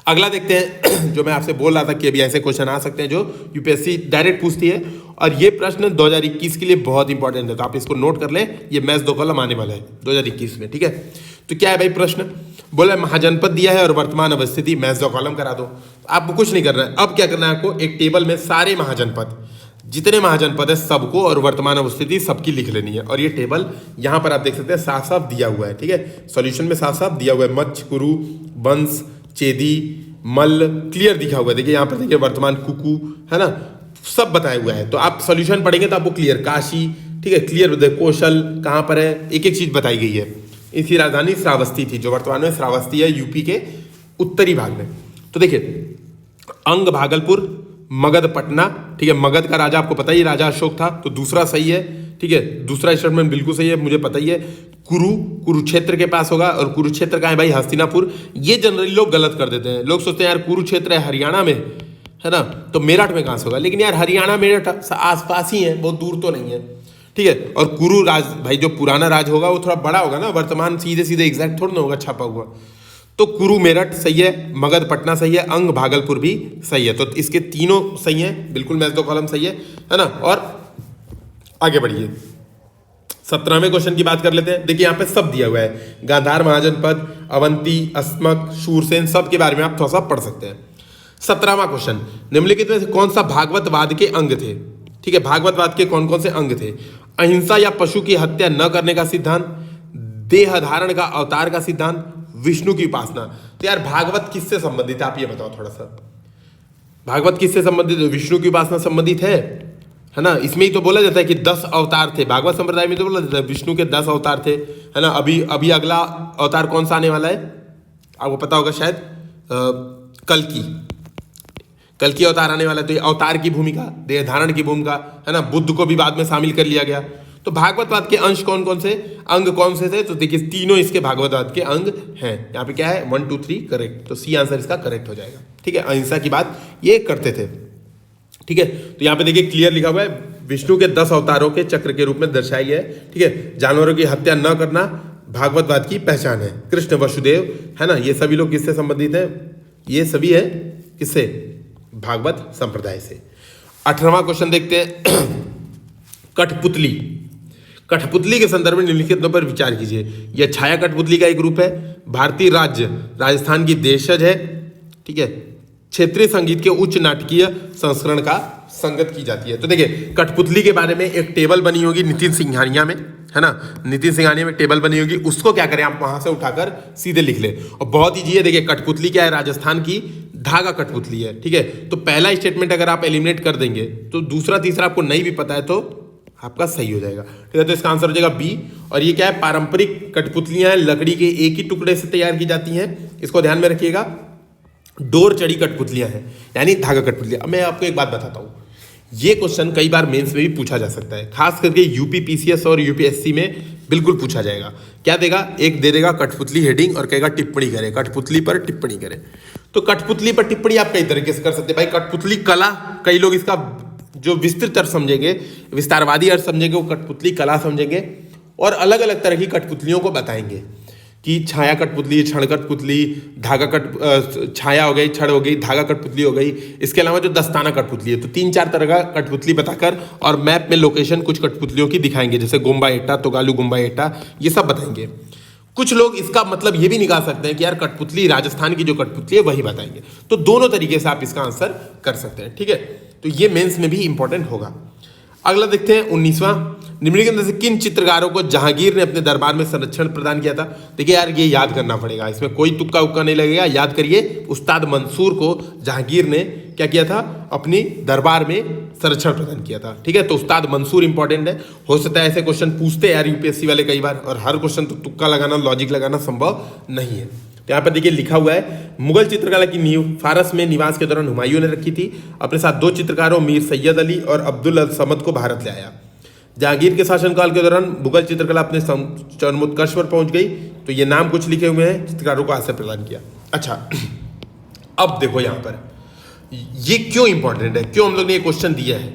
अगला देखते हैं, जो मैं आपसे बोल रहा था कि अभी ऐसे क्वेश्चन आ सकते हैं जो यूपीएससी डायरेक्ट पूछती है, और ये प्रश्न 2021 के लिए बहुत इंपॉर्टेंट है, तो आप इसको नोट कर लें। ये मैथ्स 2 कॉलम आने वाला है 2021 में। ठीक है, तो क्या है भाई प्रश्न? बोला महाजनपद दिया है और वर्तमान अवस्थिति, मैथ्स 2 कॉलम करा दो। आपको कुछ नहीं करना है। अब क्या करना है आपको? एक टेबल में सारे महाजनपद, जितने महाजनपद है सबको और वर्तमान अवस्थिति सबकी लिख लेनी है। और ये टेबल यहाँ पर आप देख सकते हैं साफ साफ दिया हुआ है। ठीक है, सॉल्यूशन में साफ साफ दिया हुआ है। मच्छ, कुरु, वंश, चेदी, मल्ल, क्लियर दिखा हुआ है। देखिए यहाँ पर देखिए वर्तमान कुकू, है ना, सब बताया हुआ है। तो आप सॉल्यूशन पढ़ेंगे तो आपको क्लियर, काशी, ठीक है, क्लियर, कौशल कहाँ पर है, एक एक चीज बताई गई है। इसकी राजधानी श्रावस्ती थी, जो वर्तमान में श्रावस्ती है, यूपी के उत्तरी भाग में। तो देखिए अंग भागलपुर, मगध पटना। ठीक है, मगध का राजा आपको पता ही, राजा अशोक था, तो दूसरा सही है। ठीक है, दूसरा स्टेटमेंट बिल्कुल सही है, मुझे पता ही है। कुरुक्षेत्र के पास होगा, और कुरुक्षेत्र का है भाई हस्तिनापुर। ये जनरली लोग गलत कर देते हैं। लोग सोचते हैं यार कुरुक्षेत्र है हरियाणा में, है ना, तो मेरठ में कहाँ से होगा? लेकिन यार हरियाणा मेरठ आसपास ही है, बहुत दूर तो नहीं है। ठीक है, और कुरु राज भाई जो पुराना राज होगा वो थोड़ा बड़ा होगा ना, वर्तमान सीधे सीधे एग्जैक्ट थोड़ा ना होगा छापा हुआ। तो कुरु मेरठ सही है, मगध पटना सही है, अंग भागलपुर भी सही है। तो इसके तीनों सही हैं, बिल्कुल मैथ्स 2 कॉलम सही है ना। और आगे बढ़िए, 17वें क्वेश्चन की बात कर लेते हैं। देखिए यहाँ पे सब दिया हुआ है, गांधार महाजनपद, अवंती, अस्मक, शूरसेन, सब के बारे में आप थोड़ा सा पढ़ सकते हैं। 17वां क्वेश्चन, निम्नलिखित में से कौन सा भागवतवाद के अंग थे? ठीक है, भागवतवाद के कौन कौन से अंग थे? अहिंसा या पशु की हत्या न करने का सिद्धांत, देह धारण का अवतार का सिद्धांत, विष्णु की उपासना। तो यार भागवत किससे संबंधित है, आप ये बताओ थोड़ा सा। भागवत किससे संबंधित है? विष्णु की उपासना संबंधित है ना। इसमें ही तो बोला जाता है कि 10 अवतार थे, भागवत संप्रदाय में तो बोला जाता है विष्णु के 10 अवतार थे, है ना। अभी अगला अवतार कौन सा आने वाला है आपको पता होगा शायद, कल की अवतार आने वाला है। तो ये अवतार की भूमिका, देह धारण की भूमिका, है ना। बुद्ध को भी बाद में शामिल कर लिया गया। तो भागवतवाद के अंश कौन कौन से, अंग कौन से थे? तो देखिए तीनों इसके भागवतवाद के अंग हैं। यहाँ पे क्या है 1 2 3 करेक्ट, तो सी आंसर इसका करेक्ट हो जाएगा। ठीक है, अहिंसा की बात ये करते थे। ठीक है, तो यहाँ पे देखिए क्लियर लिखा हुआ है, विष्णु के 10 अवतारों के चक्र के रूप में दर्शाया गया है। ठीक है, जानवरों की हत्या न करना भागवतवाद की पहचान है। कृष्ण वसुदेव, है ना, ये सभी लोग किससे संबंधित हैं? ये सभी है किससे? भागवत संप्रदाय से। 18वां क्वेश्चन देखते हैं, कठपुतली। कठपुतली के संदर्भ में निम्नलिखित पर विचार कीजिए। यह छाया कठपुतली का एक रूप है, भारतीय राज्य राजस्थान की देशज है। ठीक है, क्षेत्रीय संगीत के उच्च नाटकीय संस्करण का संगत की जाती है। तो देखिए कठपुतली के बारे में एक टेबल बनी होगी नितिन सिंघानिया में, है ना, नितिन सिंघानिया में टेबल बनी होगी, उसको क्या करें आप वहां से उठाकर सीधे लिख ले। और बहुत ईजी है, देखिए कठपुतली क्या है, राजस्थान की धागा कठपुतली है। ठीक है, तो पहला स्टेटमेंट अगर आप एलिमिनेट कर देंगे तो दूसरा तीसरा आपको नहीं भी पता है तो आपका सही हो जाएगा। ठीक है, तो इसका आंसर हो जाएगा बी। और ये क्या है, पारंपरिक कठपुतलियां लकड़ी के एक ही टुकड़े से तैयार की जाती हैं, इसको ध्यान में रखिएगा। डोर चढ़ी कठपुतलियां हैं, यानी धागा कठपुतलियां। अब मैं आपको एक बात बताता हूँ, ये क्वेश्चन कई बार मेंस में भी पूछा जा सकता है, खास करके यूपी पीसीएस और यूपीएससी में बिल्कुल पूछा जाएगा। क्या देगा, एक दे देगा कठपुतली हेडिंग और कहेगा टिप्पणी करें, कठपुतली पर टिप्पणी करें। तो कठपुतली पर टिप्पणी आप कई तरीके से कर सकते हैं भाई। कठपुतली कला, कई लोग इसका जो विस्तृत अर्थ समझेंगे, विस्तारवादी अर्थ समझेंगे, वो कठपुतली कला समझेंगे, और अलग अलग तरह की कठपुतलियों को बताएंगे कि छाया कठपुतली, क्षण कठपुतली, धागा छाया हो गई, छड़ हो गई, धागा कठपुतली हो गई। इसके अलावा जो दस्ताना कठपुतली है, तो 3-4 तरह का कठपुतली बताकर और मैप में लोकेशन कुछ कठपुतलियों की दिखाएंगे, जैसे गुम्बा एटा, तोगालू गुम्बा एटा, ये सब बताएंगे। कुछ लोग इसका मतलब ये भी निकाल सकते हैं कि यार कठपुतली, राजस्थान की जो कठपुतली है वही बताएंगे। तो दोनों तरीके से आप इसका आंसर कर सकते हैं, ठीक है। तो ये मेंस में भी इंपॉर्टेंट होगा। अगला देखते हैं 19वां, निम्नलिखित में से किन चित्रकारों को जहांगीर ने अपने दरबार में संरक्षण प्रदान किया था। देखिए यार ये याद करना पड़ेगा, इसमें कोई तुक्का उक्का नहीं लगेगा, याद करिए। उस्ताद मंसूर को जहांगीर ने क्या किया था, अपनी दरबार में संरक्षण प्रदान किया था, ठीक है। तो उस्ताद मंसूर इंपॉर्टेंट है। हो सकता है ऐसे क्वेश्चन पूछते हैं यार यूपीएससी वाले कई बार, और हर क्वेश्चन तो तुक्का लगाना, लॉजिक लगाना संभव नहीं है। तो यहाँ पर देखिए लिखा हुआ है, मुगल चित्रकला की नींव फारस में निवास के दौरान हुमायूं ने रखी थी। अपने साथ 2 चित्रकारों मीर सैयद अली और अब्दुल अल समद को भारत ले आया। जहांगीर के शासनकाल के दौरान मुगल चित्रकला अपने चरमोत्कर्ष पर पहुंच गई। तो ये नाम कुछ लिखे हुए हैं, चित्रकारों को आश्रय प्रदान किया। अच्छा, अब देखो यहाँ पर ये क्यों इंपॉर्टेंट है, क्यों हम लोग ने ये क्वेश्चन दिया है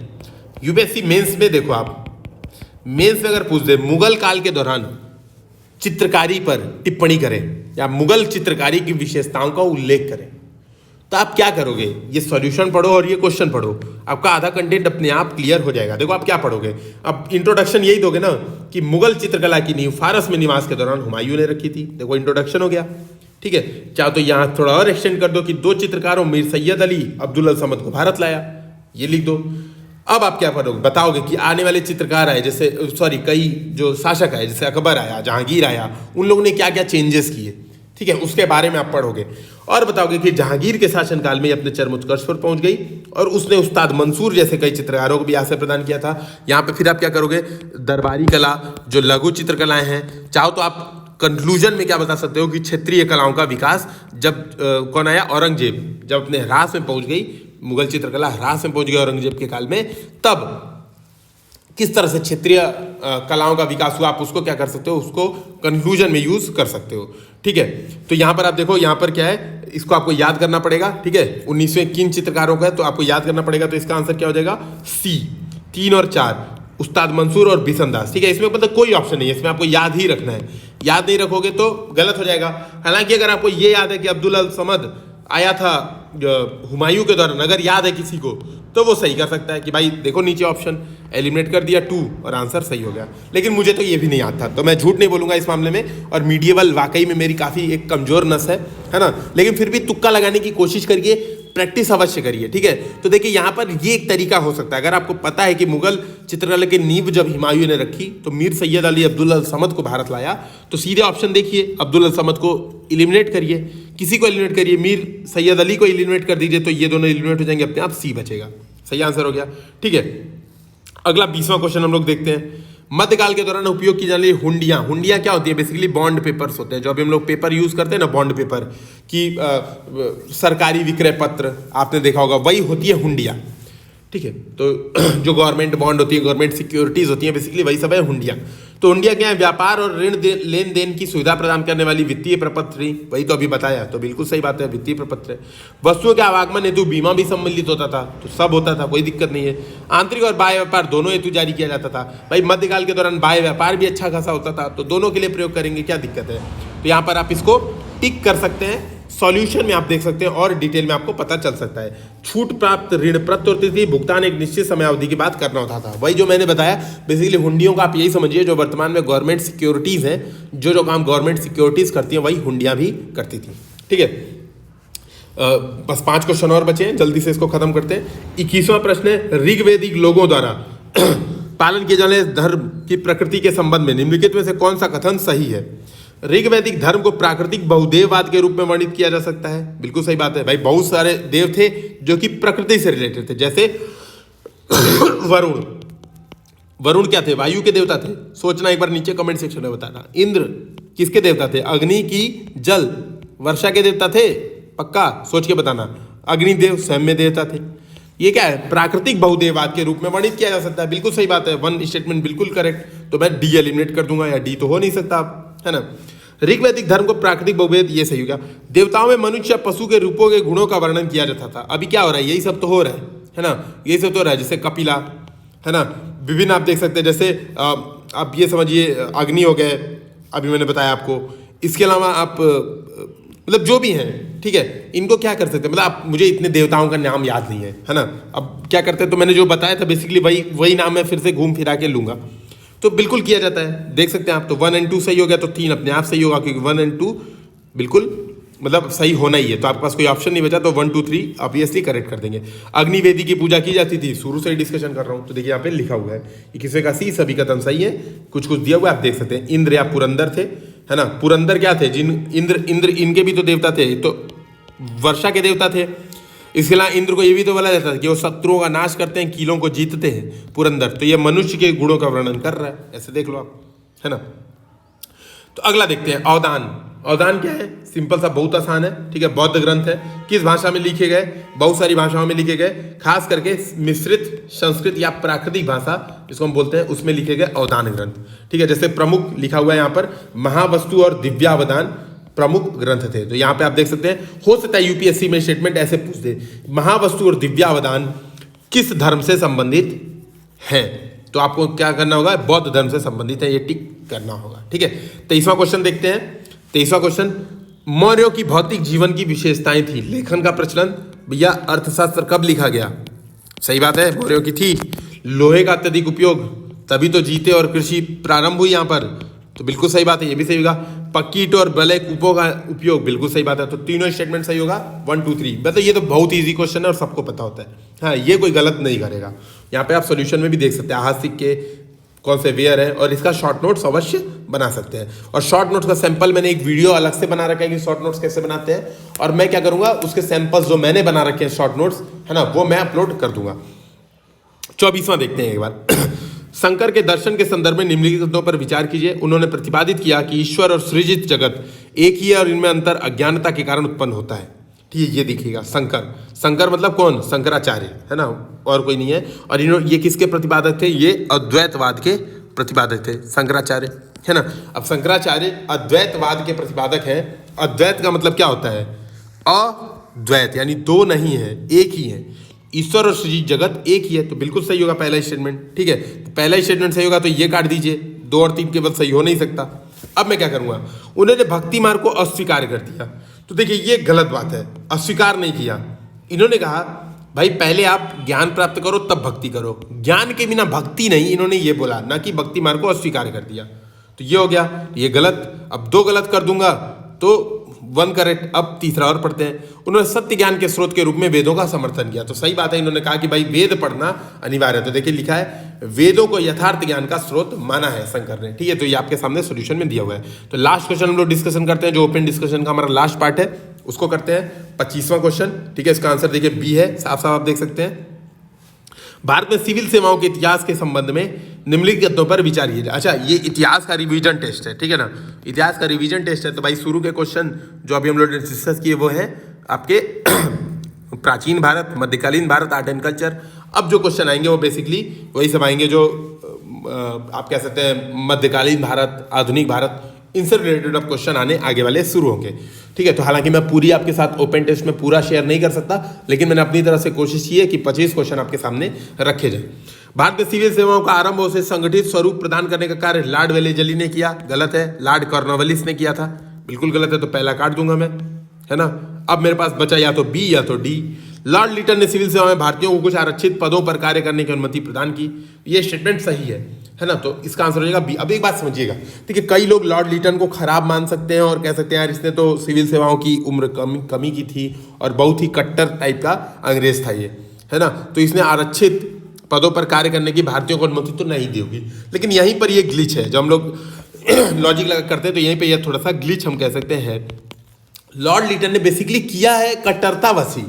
यूपीएससी मेंस में। देखो आप मेंस में अगर पूछ दे मुगल काल के दौरान चित्रकारी पर टिप्पणी करें या मुगल चित्रकारी की विशेषताओं का उल्लेख करें, तो आप क्या करोगे, ये सॉल्यूशन पढ़ो और ये क्वेश्चन पढ़ो, आपका आधा कंटेंट अपने आप क्लियर हो जाएगा। देखो आप क्या पढ़ोगे, अब इंट्रोडक्शन यही दोगे ना कि मुगल चित्रकला की नींव फारस में निवास के दौरान हुमायूं ने रखी थी। देखो इंट्रोडक्शन हो गया, ठीक है। चाहो तो यहाँ थोड़ा और एक्सटेंड कर दो कि 2 चित्रकारों मीर सैयद अली, अब्दुल अल समद को भारत लाया, ये लिख दो। अब आप क्या पढ़ोगे, बताओगे कि आने वाले चित्रकार आए, जैसे सॉरी कई जो शासक आए, जैसे अकबर आया, जहांगीर आया, उन लोगों ने क्या क्या चेंजेस किए, ठीक है, उसके बारे में आप पढ़ोगे। और बताओगे कि जहांगीर के शासनकाल में अपने चरमोत्कर्ष पर पहुंच गई और उसने उस्ताद मंसूर जैसे कई चित्रकारों को भी आश्रय प्रदान किया था। यहाँ पे फिर आप क्या करोगे, दरबारी कला, जो लघु चित्रकलाएं हैं, चाहो तो आप कंक्लूजन में क्या बता सकते हो कि क्षेत्रीय कलाओं का विकास जब कौन आया, औरंगजेब, जब अपने ह्रास में पहुंच गई, मुगल चित्रकला ह्रास में पहुंच गई औरंगजेब के काल में, तब किस तरह से क्षेत्रीय कलाओं का विकास हुआ, आप उसको क्या कर सकते हो, उसको कंक्लूजन में यूज कर सकते हो, ठीक है। तो यहाँ पर आप देखो, यहाँ पर क्या है, इसको आपको याद करना पड़ेगा, ठीक है। 19वें किन चित्रकारों का है, तो आपको याद करना पड़ेगा। तो इसका आंसर क्या हो जाएगा, सी, 3 और 4, उस्ताद मंसूर और बिशनदास, ठीक है। इसमें मतलब कोई ऑप्शन नहीं है, इसमें आपको याद ही रखना है। याद नहीं रखोगे तो गलत हो जाएगा। हालांकि अगर आपको ये याद है कि अब्दुल अल समद आया था हुमायूं के दौरान, अगर याद है किसी को, तो वो सही कर सकता है कि भाई देखो नीचे ऑप्शन एलिमिनेट कर दिया 2 और आंसर सही हो गया। लेकिन मुझे तो ये भी नहीं याद था, तो मैं झूठ नहीं बोलूंगा इस मामले में। और मीडिएवल वाकई में मेरी काफ़ी एक कमजोर नस है ना, लेकिन फिर भी तुक्का लगाने की कोशिश करिए, प्रैक्टिस अवश्य करिए, ठीक है। तो देखिए यहाँ पर ये एक तरीका हो सकता है, अगर आपको पता है कि मुगल चित्रकला की नींव जब हुमायूं ने रखी तो मीर सैयद अली अब्दुल अल समद को भारत लाया, तो सीधे ऑप्शन देखिए, अब्दुल अल समद को इलिमिनेट करिए, किसी को एलिमिनेट करिए, मीर सैयद अली को एलिमिनेट कर दीजिए, तो ये दोनों एलिमिनेट हो जाएंगे, अपने आप सी बचेगा। सही आंसर हो गया, ठीक है। अगला 20वां क्वेश्चन हम लोग देखते हैं। मध्यकाल के दौरान उपयोग की जाने वाली हुंडियां, हुंडियां क्या होती है, बेसिकली बॉन्ड पेपर्स होते हैं, जो अभी हम लोग पेपर यूज करते हैं ना, बॉन्ड पेपर की सरकारी विक्रय पत्र आपने देखा होगा, वही होती है हुंडियां, ठीक है। तो जो गवर्नमेंट बॉन्ड होती है, गवर्नमेंट सिक्योरिटीज होती है, बेसिकली वही सब है हुंडियां। तो हुंडियां क्या है, व्यापार और ऋण लेन देन की सुविधा प्रदान करने वाली वित्तीय प्रपत्र, वही तो अभी बताया, तो बिल्कुल सही बात है, वित्तीय प्रपत्र। वस्तुओं के आवागमन हेतु बीमा भी सम्मिलित होता था, तो सब होता था, कोई दिक्कत नहीं है। आंतरिक और बाह्य व्यापार दोनों हेतु जारी किया जाता था। भाई मध्यकाल के दौरान बाह्य व्यापार भी अच्छा खासा होता था, तो दोनों के लिए प्रयोग करेंगे, क्या दिक्कत है। तो यहाँ पर आप इसको टिक कर सकते हैं, सॉल्यूशन में आप देख सकते हैं और डिटेल में आपको पता चल सकता है। छूट प्राप्त ऋण प्रति थी, भुगतान एक निश्चित समय अवधि के बाद करना होता था, वही जो मैंने बताया। बेसिकली हुंडियों का आप यही समझिए, जो वर्तमान में गवर्नमेंट सिक्योरिटीज हैं, जो काम गवर्नमेंट सिक्योरिटीज करती हैं, वही हुंडियां भी करती थी, ठीक है। बस 5 क्वेश्चन और बचे हैं, जल्दी से इसको खत्म करते हैं। 21वां प्रश्न है, ऋग्वेदिक लोगों द्वारा पालन किए जाने धर्म की प्रकृति के संबंध में निम्नलिखित में से कौन सा कथन सही है। ऋग्वैदिक धर्म को प्राकृतिक बहुदेववाद के रूप में वर्णित किया जा सकता है, बिल्कुल सही बात है भाई। बहुत सारे देव थे जो कि प्रकृति से रिलेटेड थे, जैसे वरुण, वरुण क्या थे, वायु के देवता थे, सोचना एक बार नीचे कमेंट सेक्शन में बताना। इंद्र किसके देवता थे, अग्नि की, जल, वर्षा के देवता थे, पक्का सोच के बताना। अग्निदेव सौम्य देवता थे। ये क्या है, प्राकृतिक बहुदेववाद के रूप में वर्णित किया जा सकता है, बिल्कुल सही बात है, 1 स्टेटमेंट बिल्कुल करेक्ट। तो मैं डी एलिमिनेट कर दूंगा, या डी तो हो नहीं सकता, है ना। ऋग्वैदिक धर्म को प्राकृतिक बहुवेद, ये सही हो गया। देवताओं में मनुष्य पशु के रूपों के गुणों का वर्णन किया जाता था, अभी क्या हो रहा है, यही सब तो हो रहा है ना, यही सब तो हो रहा है। जैसे कपिला, है ना, विभिन्न आप देख सकते हैं, जैसे आप ये समझिए अग्नि हो गए, अभी मैंने बताया आपको। इसके अलावा आप मतलब जो भी हैं, ठीक है, इनको क्या कर सकते हैं, मतलब आप, मुझे इतने देवताओं का नाम याद नहीं है ना। अब क्या करते हैं, तो मैंने जो बताया था बेसिकली वही नाम मैं फिर से घूम फिरा के लूंगा। तो बिल्कुल किया जाता है, देख सकते हैं आप। तो 1 और 2 सही हो गया तो 3 अपने आप सही होगा, क्योंकि 1 और 2 बिल्कुल मतलब सही होना ही है। तो आपके पास कोई ऑप्शन नहीं बचा, तो 1 2 3 ऑब्वियसली करेक्ट कर देंगे। अग्निवेदी की पूजा की जाती थी, शुरू से ही डिस्कशन कर रहा हूँ। तो देखिए यहाँ पे लिखा हुआ है कि किसी का सी, सभी का तन सही है, कुछ कुछ दिया हुआ है आप देख सकते हैं। इंद्र या पुरंदर थे, है ना। पुरंदर क्या थे, जिन इंद्र इनके भी तो देवता थे, तो वर्षा के देवता थे। इसके अलावा इंद्र को ये भी तो बोला जाता था कि वो शत्रुओं का नाश करते हैं, कीलों को जीतते हैं। पुरंदर तो ये मनुष्य के गुणों का वर्णन कर रहा है, ऐसे देख लो आप, है ना। तो अगला देखते हैं, अवदान। अवदान क्या है, सिंपल सा, बहुत आसान है, ठीक है। बौद्ध ग्रंथ है, किस भाषा में लिखे गए, बहुत सारी भाषाओं में लिखे गए, खास करके मिश्रित संस्कृत या प्राकृतिक भाषा जिसको हम बोलते हैं उसमें लिखे गए अवदान ग्रंथ, ठीक है। जैसे प्रमुख लिखा हुआ है यहाँ पर, महावस्तु और दिव्यावदान प्रमुख ग्रंथ थे। तो यहाँ पे आप देख सकते हैं, हो सकता है यूपीएससी में स्टेटमेंट ऐसे पूछ दे, महावस्तु और दिव्यावदान किस धर्म से संबंधित है, तो आपको क्या करना होगा, बौद्ध धर्म से संबंधित है, ये टिक करना होगा, ठीक है। 23वां क्वेश्चन देखते हैं। 23वां क्वेश्चन, मौर्यों की भौतिक जीवन की विशेषताएं थी, लेखन का प्रचलन, भैया अर्थशास्त्र कब लिखा गया, सही बात है, मौर्यों की थी। लोहे का अत्यधिक उपयोग, तभी तो जीते और कृषि प्रारंभ हुई यहाँ पर, तो बिल्कुल सही बात है, ये भी सही होगा। पक्की ईंट और बलय कूपों का उपयोग, बिल्कुल सही बात है। तो तीनों स्टेटमेंट सही होगा, 1 2 3। मतलब ये तो बहुत इजी क्वेश्चन है और सबको पता होता है, हाँ, ये कोई गलत नहीं करेगा। यहाँ पे आप सोल्यूशन में भी देख सकते हैं, आहसिक के कौन से वेयर है, और इसका शॉर्ट नोट्स अवश्य बना सकते हैं। और शॉर्ट नोट्स का सैंपल मैंने एक वीडियो अलग से बना रखा है कि शॉर्ट नोट्स कैसे बनाते हैं, और मैं क्या करूंगा, उसके सैंपल्स जो मैंने बना रखे हैं शॉर्ट नोट्स, है ना, वो मैं अपलोड कर दूंगा। 24वां देखते हैं एक बार। शंकर के दर्शन के संदर्भ में निम्नलिखितों पर विचार कीजिए। उन्होंने प्रतिपादित किया कि ईश्वर और सृजित जगत एक ही है और इनमें अंतर अज्ञानता के कारण उत्पन्न होता है, ठीक है। ये देखिएगा, शंकर मतलब कौन, शंकराचार्य, है ना, और कोई नहीं है। और ये किसके प्रतिपादक थे, ये अद्वैतवाद के प्रतिपादक थे, शंकराचार्य, है ना। अब शंकराचार्य अद्वैतवाद के प्रतिपादक हैं। अद्वैत का मतलब क्या होता है, अद्वैत यानी दो नहीं है, एक ही है। ईश्वर और सृजित जगत एक ही है, तो बिल्कुल सही होगा पहला स्टेटमेंट, ठीक है। तो पहला स्टेटमेंट सही होगा, तो ये काट दीजिए, 2 और 3 केवल सही हो नहीं सकता। अब मैं क्या करूंगा, उन्होंने भक्ति मार्ग को अस्वीकार कर दिया, तो देखिए ये गलत बात है, अस्वीकार नहीं किया। इन्होंने कहा भाई पहले आप ज्ञान प्राप्त करो तब भक्ति करो, ज्ञान के बिना भक्ति नहीं, इन्होंने ये बोला, ना कि भक्ति मार्ग को अस्वीकार कर दिया। तो ये हो गया, ये गलत। अब 2 गलत कर दूंगा तो 1 करेक्ट। अब तीसरा और पढ़ते हैं। उन्होंने सत्य ज्ञान के स्रोत के रूप में वेदों का समर्थन किया, तो सही बात है, इन्होंने कहा कि भाई वेद पढ़ना अनिवार्य है। तो देखिए लिखा है, वेदों को यथार्थ ज्ञान का स्रोत माना है शंकर ने, ठीक है। तो ये आपके सामने सॉल्यूशन में दिया हुआ है। तो लास्ट क्वेश्चन हम लोग डिस्कशन करते हैं, जो ओपन डिस्कशन का हमारा लास्ट पार्ट है, उसको करते हैं। 25वां क्वेश्चन, ठीक है। इसका आंसर देखिए बी है, साफ साफ आप देख सकते हैं। भारत में सिविल सेवाओं के इतिहास के संबंध में निम्नलिखितों पर विचार कीजिए। अच्छा, ये इतिहास का रिवीजन टेस्ट है, ठीक है ना, इतिहास का रिवीजन टेस्ट है। तो भाई शुरू के क्वेश्चन जो अभी हम लोग ने डिस्कस किए वो है आपके प्राचीन भारत, मध्यकालीन भारत, आर्ट एंड कल्चर। अब जो क्वेश्चन आएंगे वो बेसिकली वही सब आएंगे जो आप कह सकते हैं मध्यकालीन भारत, आधुनिक भारत, इनसे रिलेटेड अब क्वेश्चन आने आगे वाले शुरू होंगे, ठीक है। तो हालांकि मैं पूरी आपके साथ ओपन टेस्ट में पूरा शेयर नहीं कर सकता, लेकिन मैंने अपनी तरफ से कोशिश की है कि 25 क्वेश्चन आपके सामने रखे जाए। भारत में सिविल सेवाओं का आरंभ से संगठित स्वरूप प्रदान करने का कार्य लॉर्ड वेलेजली ने किया, गलत है। लॉर्ड कॉर्नवालिस ने किया था, बिल्कुल गलत है, तो पहला काट दूंगा मैं, है ना। अब मेरे पास बचा या तो बी या तो डी। लॉर्ड लिटन ने सिविल सेवा में भारतीयों को कुछ आरक्षित पदों पर कार्य करने की अनुमति प्रदान की, ये स्टेटमेंट सही है ना। तो इसका आंसर हो जाएगा बी। अब एक बात समझिएगा, ठीक है, कई लोग लॉर्ड लिटन को खराब मान सकते हैं और कह सकते हैं यार इसने तो सिविल सेवाओं की उम्र कमी की थी और बहुत ही कट्टर टाइप का अंग्रेज था ये, है ना। तो इसने आरक्षित पदों पर कार्य करने की भारतीयों को अनुमति तो नहीं दी होगी, लेकिन यहीं पर ये ग्लिच है, जो हम लोग लॉजिक लगा करते हैं, तो यहीं पे ये थोड़ा सा ग्लिच हम कह सकते हैं। लॉर्ड लिटन ने बेसिकली किया है कट्टरतावशी,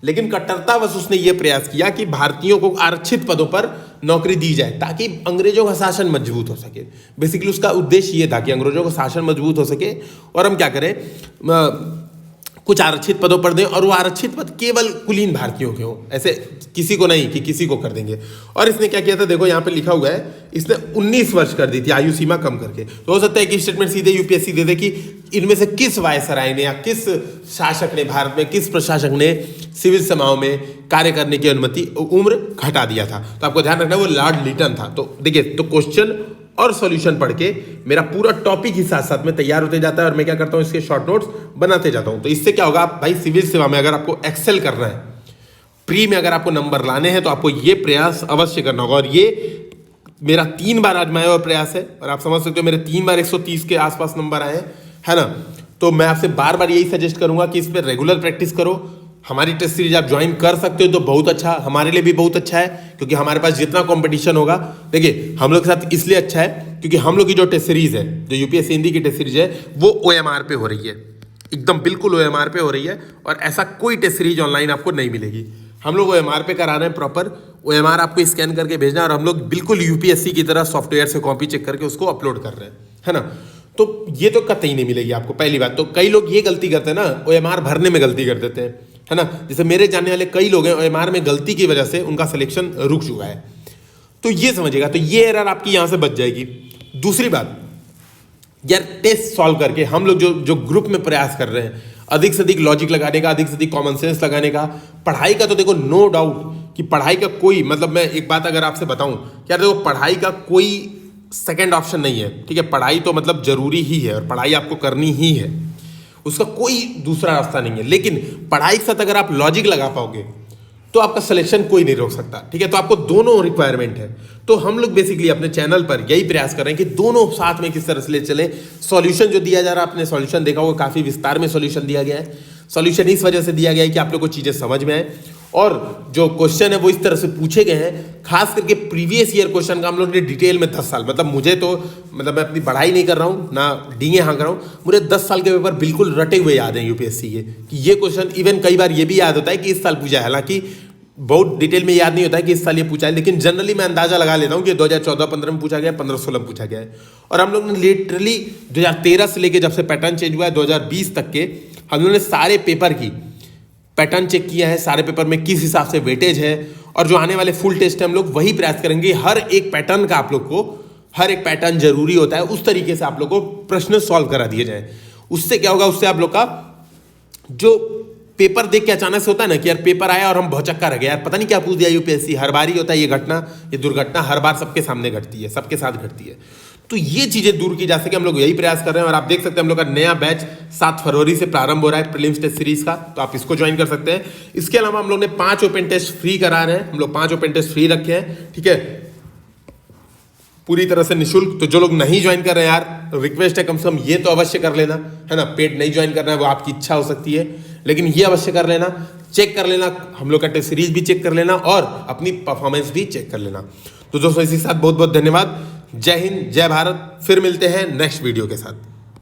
लेकिन कट्टरतावश उसने ये प्रयास किया कि भारतीयों को आरक्षित पदों पर नौकरी दी जाए ताकि अंग्रेजों का शासन मजबूत हो सके। बेसिकली उसका उद्देश्य ये था कि अंग्रेजों का शासन मजबूत हो सके और हम क्या करें, कुछ आरक्षित पदों पर दें, और वो आरक्षित पद केवल कुलीन भारतीयों के हों, ऐसे किसी को नहीं कि किसी को कर देंगे। और इसने क्या किया था, देखो यहाँ पे लिखा हुआ है, इसने 19 वर्ष कर दी थी आयु सीमा कम करके। तो हो सकता है कि स्टेटमेंट सीधे यूपीएससी दे दे कि इनमें से किस वायसराय ने या किस शासक ने, भारत में किस प्रशासक ने सिविल सेवाओं में कार्य करने की अनुमति उम्र घटा दिया था। तो आपको ध्यान रखना वो लॉर्ड लिटन था। तो देखिए, तो क्वेश्चन और सॉल्यूशन पढ़ के मेरा पूरा टॉपिक ही साथ साथ में तैयार होते जाता है और मैं क्या करता हूँ, इसके शॉर्ट नोट्स बनाते जाता हूँ। तो इससे क्या होगा, आप भाई सिविल सेवा में अगर आपको एक्सेल करना है, प्री में अगर आपको नंबर लाने हैं, तो आपको ये प्रयास अवश्य करना होगा। और ये मेरा 3 बार आजमाया हुआ प्रयास है और आप समझ सकते हो मेरे 3 बार 130 के आसपास नंबर आए हैं, है ना। तो मैं आपसे बार बार यही सजेस्ट करूंगा कि इस पर रेगुलर प्रैक्टिस करो। हमारी टेस्ट सीरीज आप ज्वाइन कर सकते हो तो बहुत अच्छा, हमारे लिए भी बहुत अच्छा है, क्योंकि हमारे पास जितना कंपटीशन होगा, देखिए हम लोग के साथ इसलिए अच्छा है क्योंकि हम लोग की जो टेस्ट सीरीज है, जो यूपीएससी हिंदी की टेस्ट सीरीज है, वो OMR पे हो रही है, एकदम बिल्कुल OMR पे हो रही है। और ऐसा कोई टेस्ट सीरीज ऑनलाइन आपको नहीं मिलेगी। हम लोग OMR पे करा रहे हैं प्रॉपर। OMR आपको स्कैन करके भेजना है और हम लोग बिल्कुल यूपीएससी की तरह सॉफ्टवेयर से कॉपी चेक करके उसको अपलोड कर रहे हैं, है ना। तो ये तो कतई नहीं मिलेगी आपको। पहली बात तो कई लोग ये गलती करते हैं ना, OMR भरने में गलती कर देते हैं, है ना। जैसे मेरे जानने वाले कई लोग हैं, OMR में गलती की वजह से उनका सिलेक्शन रुक चुका है। तो ये समझिएगा, तो ये एरर आपकी यहां से बच जाएगी। दूसरी बात यार, टेस्ट सॉल्व करके हम लोग जो ग्रुप में प्रयास कर रहे हैं, अधिक से अधिक लॉजिक लगाने का, अधिक से अधिक कॉमन सेंस लगाने का, पढ़ाई का तो देखो नो डाउट कि पढ़ाई का कोई मतलब, मैं एक बात अगर आपसे बताऊं, क्या देखो पढ़ाई का कोई सेकंड ऑप्शन नहीं है, ठीक है। पढ़ाई तो मतलब जरूरी ही है और पढ़ाई आपको करनी ही है, उसका कोई दूसरा रास्ता नहीं है। लेकिन पढ़ाई के साथ अगर आप लॉजिक लगा पाओगे तो आपका सिलेक्शन कोई नहीं रोक सकता, ठीक है। तो आपको दोनों रिक्वायरमेंट है। तो हम लोग बेसिकली अपने चैनल पर यही प्रयास कर रहे हैं कि दोनों साथ में किस तरह से ले चले। सॉल्यूशन जो दिया जा रहा है, आपने सॉल्यूशन देखा होगा, काफी विस्तार में सॉल्यूशन दिया गया है। सॉल्यूशन इस वजह से दिया गया है कि आप लोग को चीजें समझ में आए, और जो क्वेश्चन है वो इस तरह से पूछे गए हैं। खास करके प्रीवियस ईयर क्वेश्चन का हम लोग ने डिटेल में 10 साल, मतलब मुझे तो मतलब मैं अपनी पढ़ाई नहीं कर रहा हूँ ना, डींगे हाँ कर रहा हूँ, मुझे 10 साल के पेपर बिल्कुल रटे हुए याद हैं यूपीएससी के, कि ये क्वेश्चन इवन कई बार ये भी याद होता है कि इस साल पूछा है। हालांकि बहुत डिटेल में याद नहीं होता है कि इस साल ये पूछा है, लेकिन जनरली मैं अंदाजा लगा लेता हूँ कि 2014-15 में पूछा गया, 15-16 में पूछा गया है। और हम लोग ने लिटरली 2013 से लेके जब से पैटर्न चेंज हुआ है 2020 तक के, हम लोगों ने सारे पेपर की पैटर्न चेक किया है, सारे पेपर में किस हिसाब से वेटेज है, और जो आने वाले फुल टेस्ट है हम लोग वही प्रयास करेंगे। हर एक पैटर्न का आप लोग को, हर एक पैटर्न जरूरी होता है, उस तरीके से आप लोग को प्रश्न सॉल्व करा दिए जाए। उससे क्या होगा, उससे आप लोग का जो पेपर देख के अचानक से होता है ना कि यार पेपर आया और हम भौचक्का रह गए, यार पता नहीं क्या पूछ दिया यूपीएससी। हर बार ही होता है ये घटना, ये दुर्घटना हर बार सबके सामने घटती है, सबके साथ घटती है। तो ये चीजें दूर की जा सके, हम लोग यही प्रयास कर रहे हैं। और आप देख सकते हैं हम लोग का नया बैच 7 फरवरी से प्रारंभ हो रहा है प्रीलिम्स टेस्ट सीरीज का, तो आप इसको ज्वाइन कर सकते हैं। इसके अलावा हम लोग ने 5 ओपन टेस्ट फ्री करा रहे हैं, हम लोग 5 ओपन टेस्ट फ्री रखे हैं, ठीक है, पूरी तरह से निःशुल्क। तो जो लोग नहीं ज्वाइन कर रहे हैं यार, रिक्वेस्ट है कम से कम ये तो अवश्य कर लेना, है ना। पेड नहीं ज्वाइन करना है वो आपकी इच्छा हो सकती है, लेकिन ये अवश्य कर लेना, चेक कर लेना, हम लोग का टेस्ट सीरीज भी चेक कर लेना और अपनी परफॉर्मेंस भी चेक कर लेना। तो दोस्तों इसी के साथ बहुत बहुत धन्यवाद। जय हिंद, जय भारत। फिर मिलते हैं नेक्स्ट वीडियो के साथ।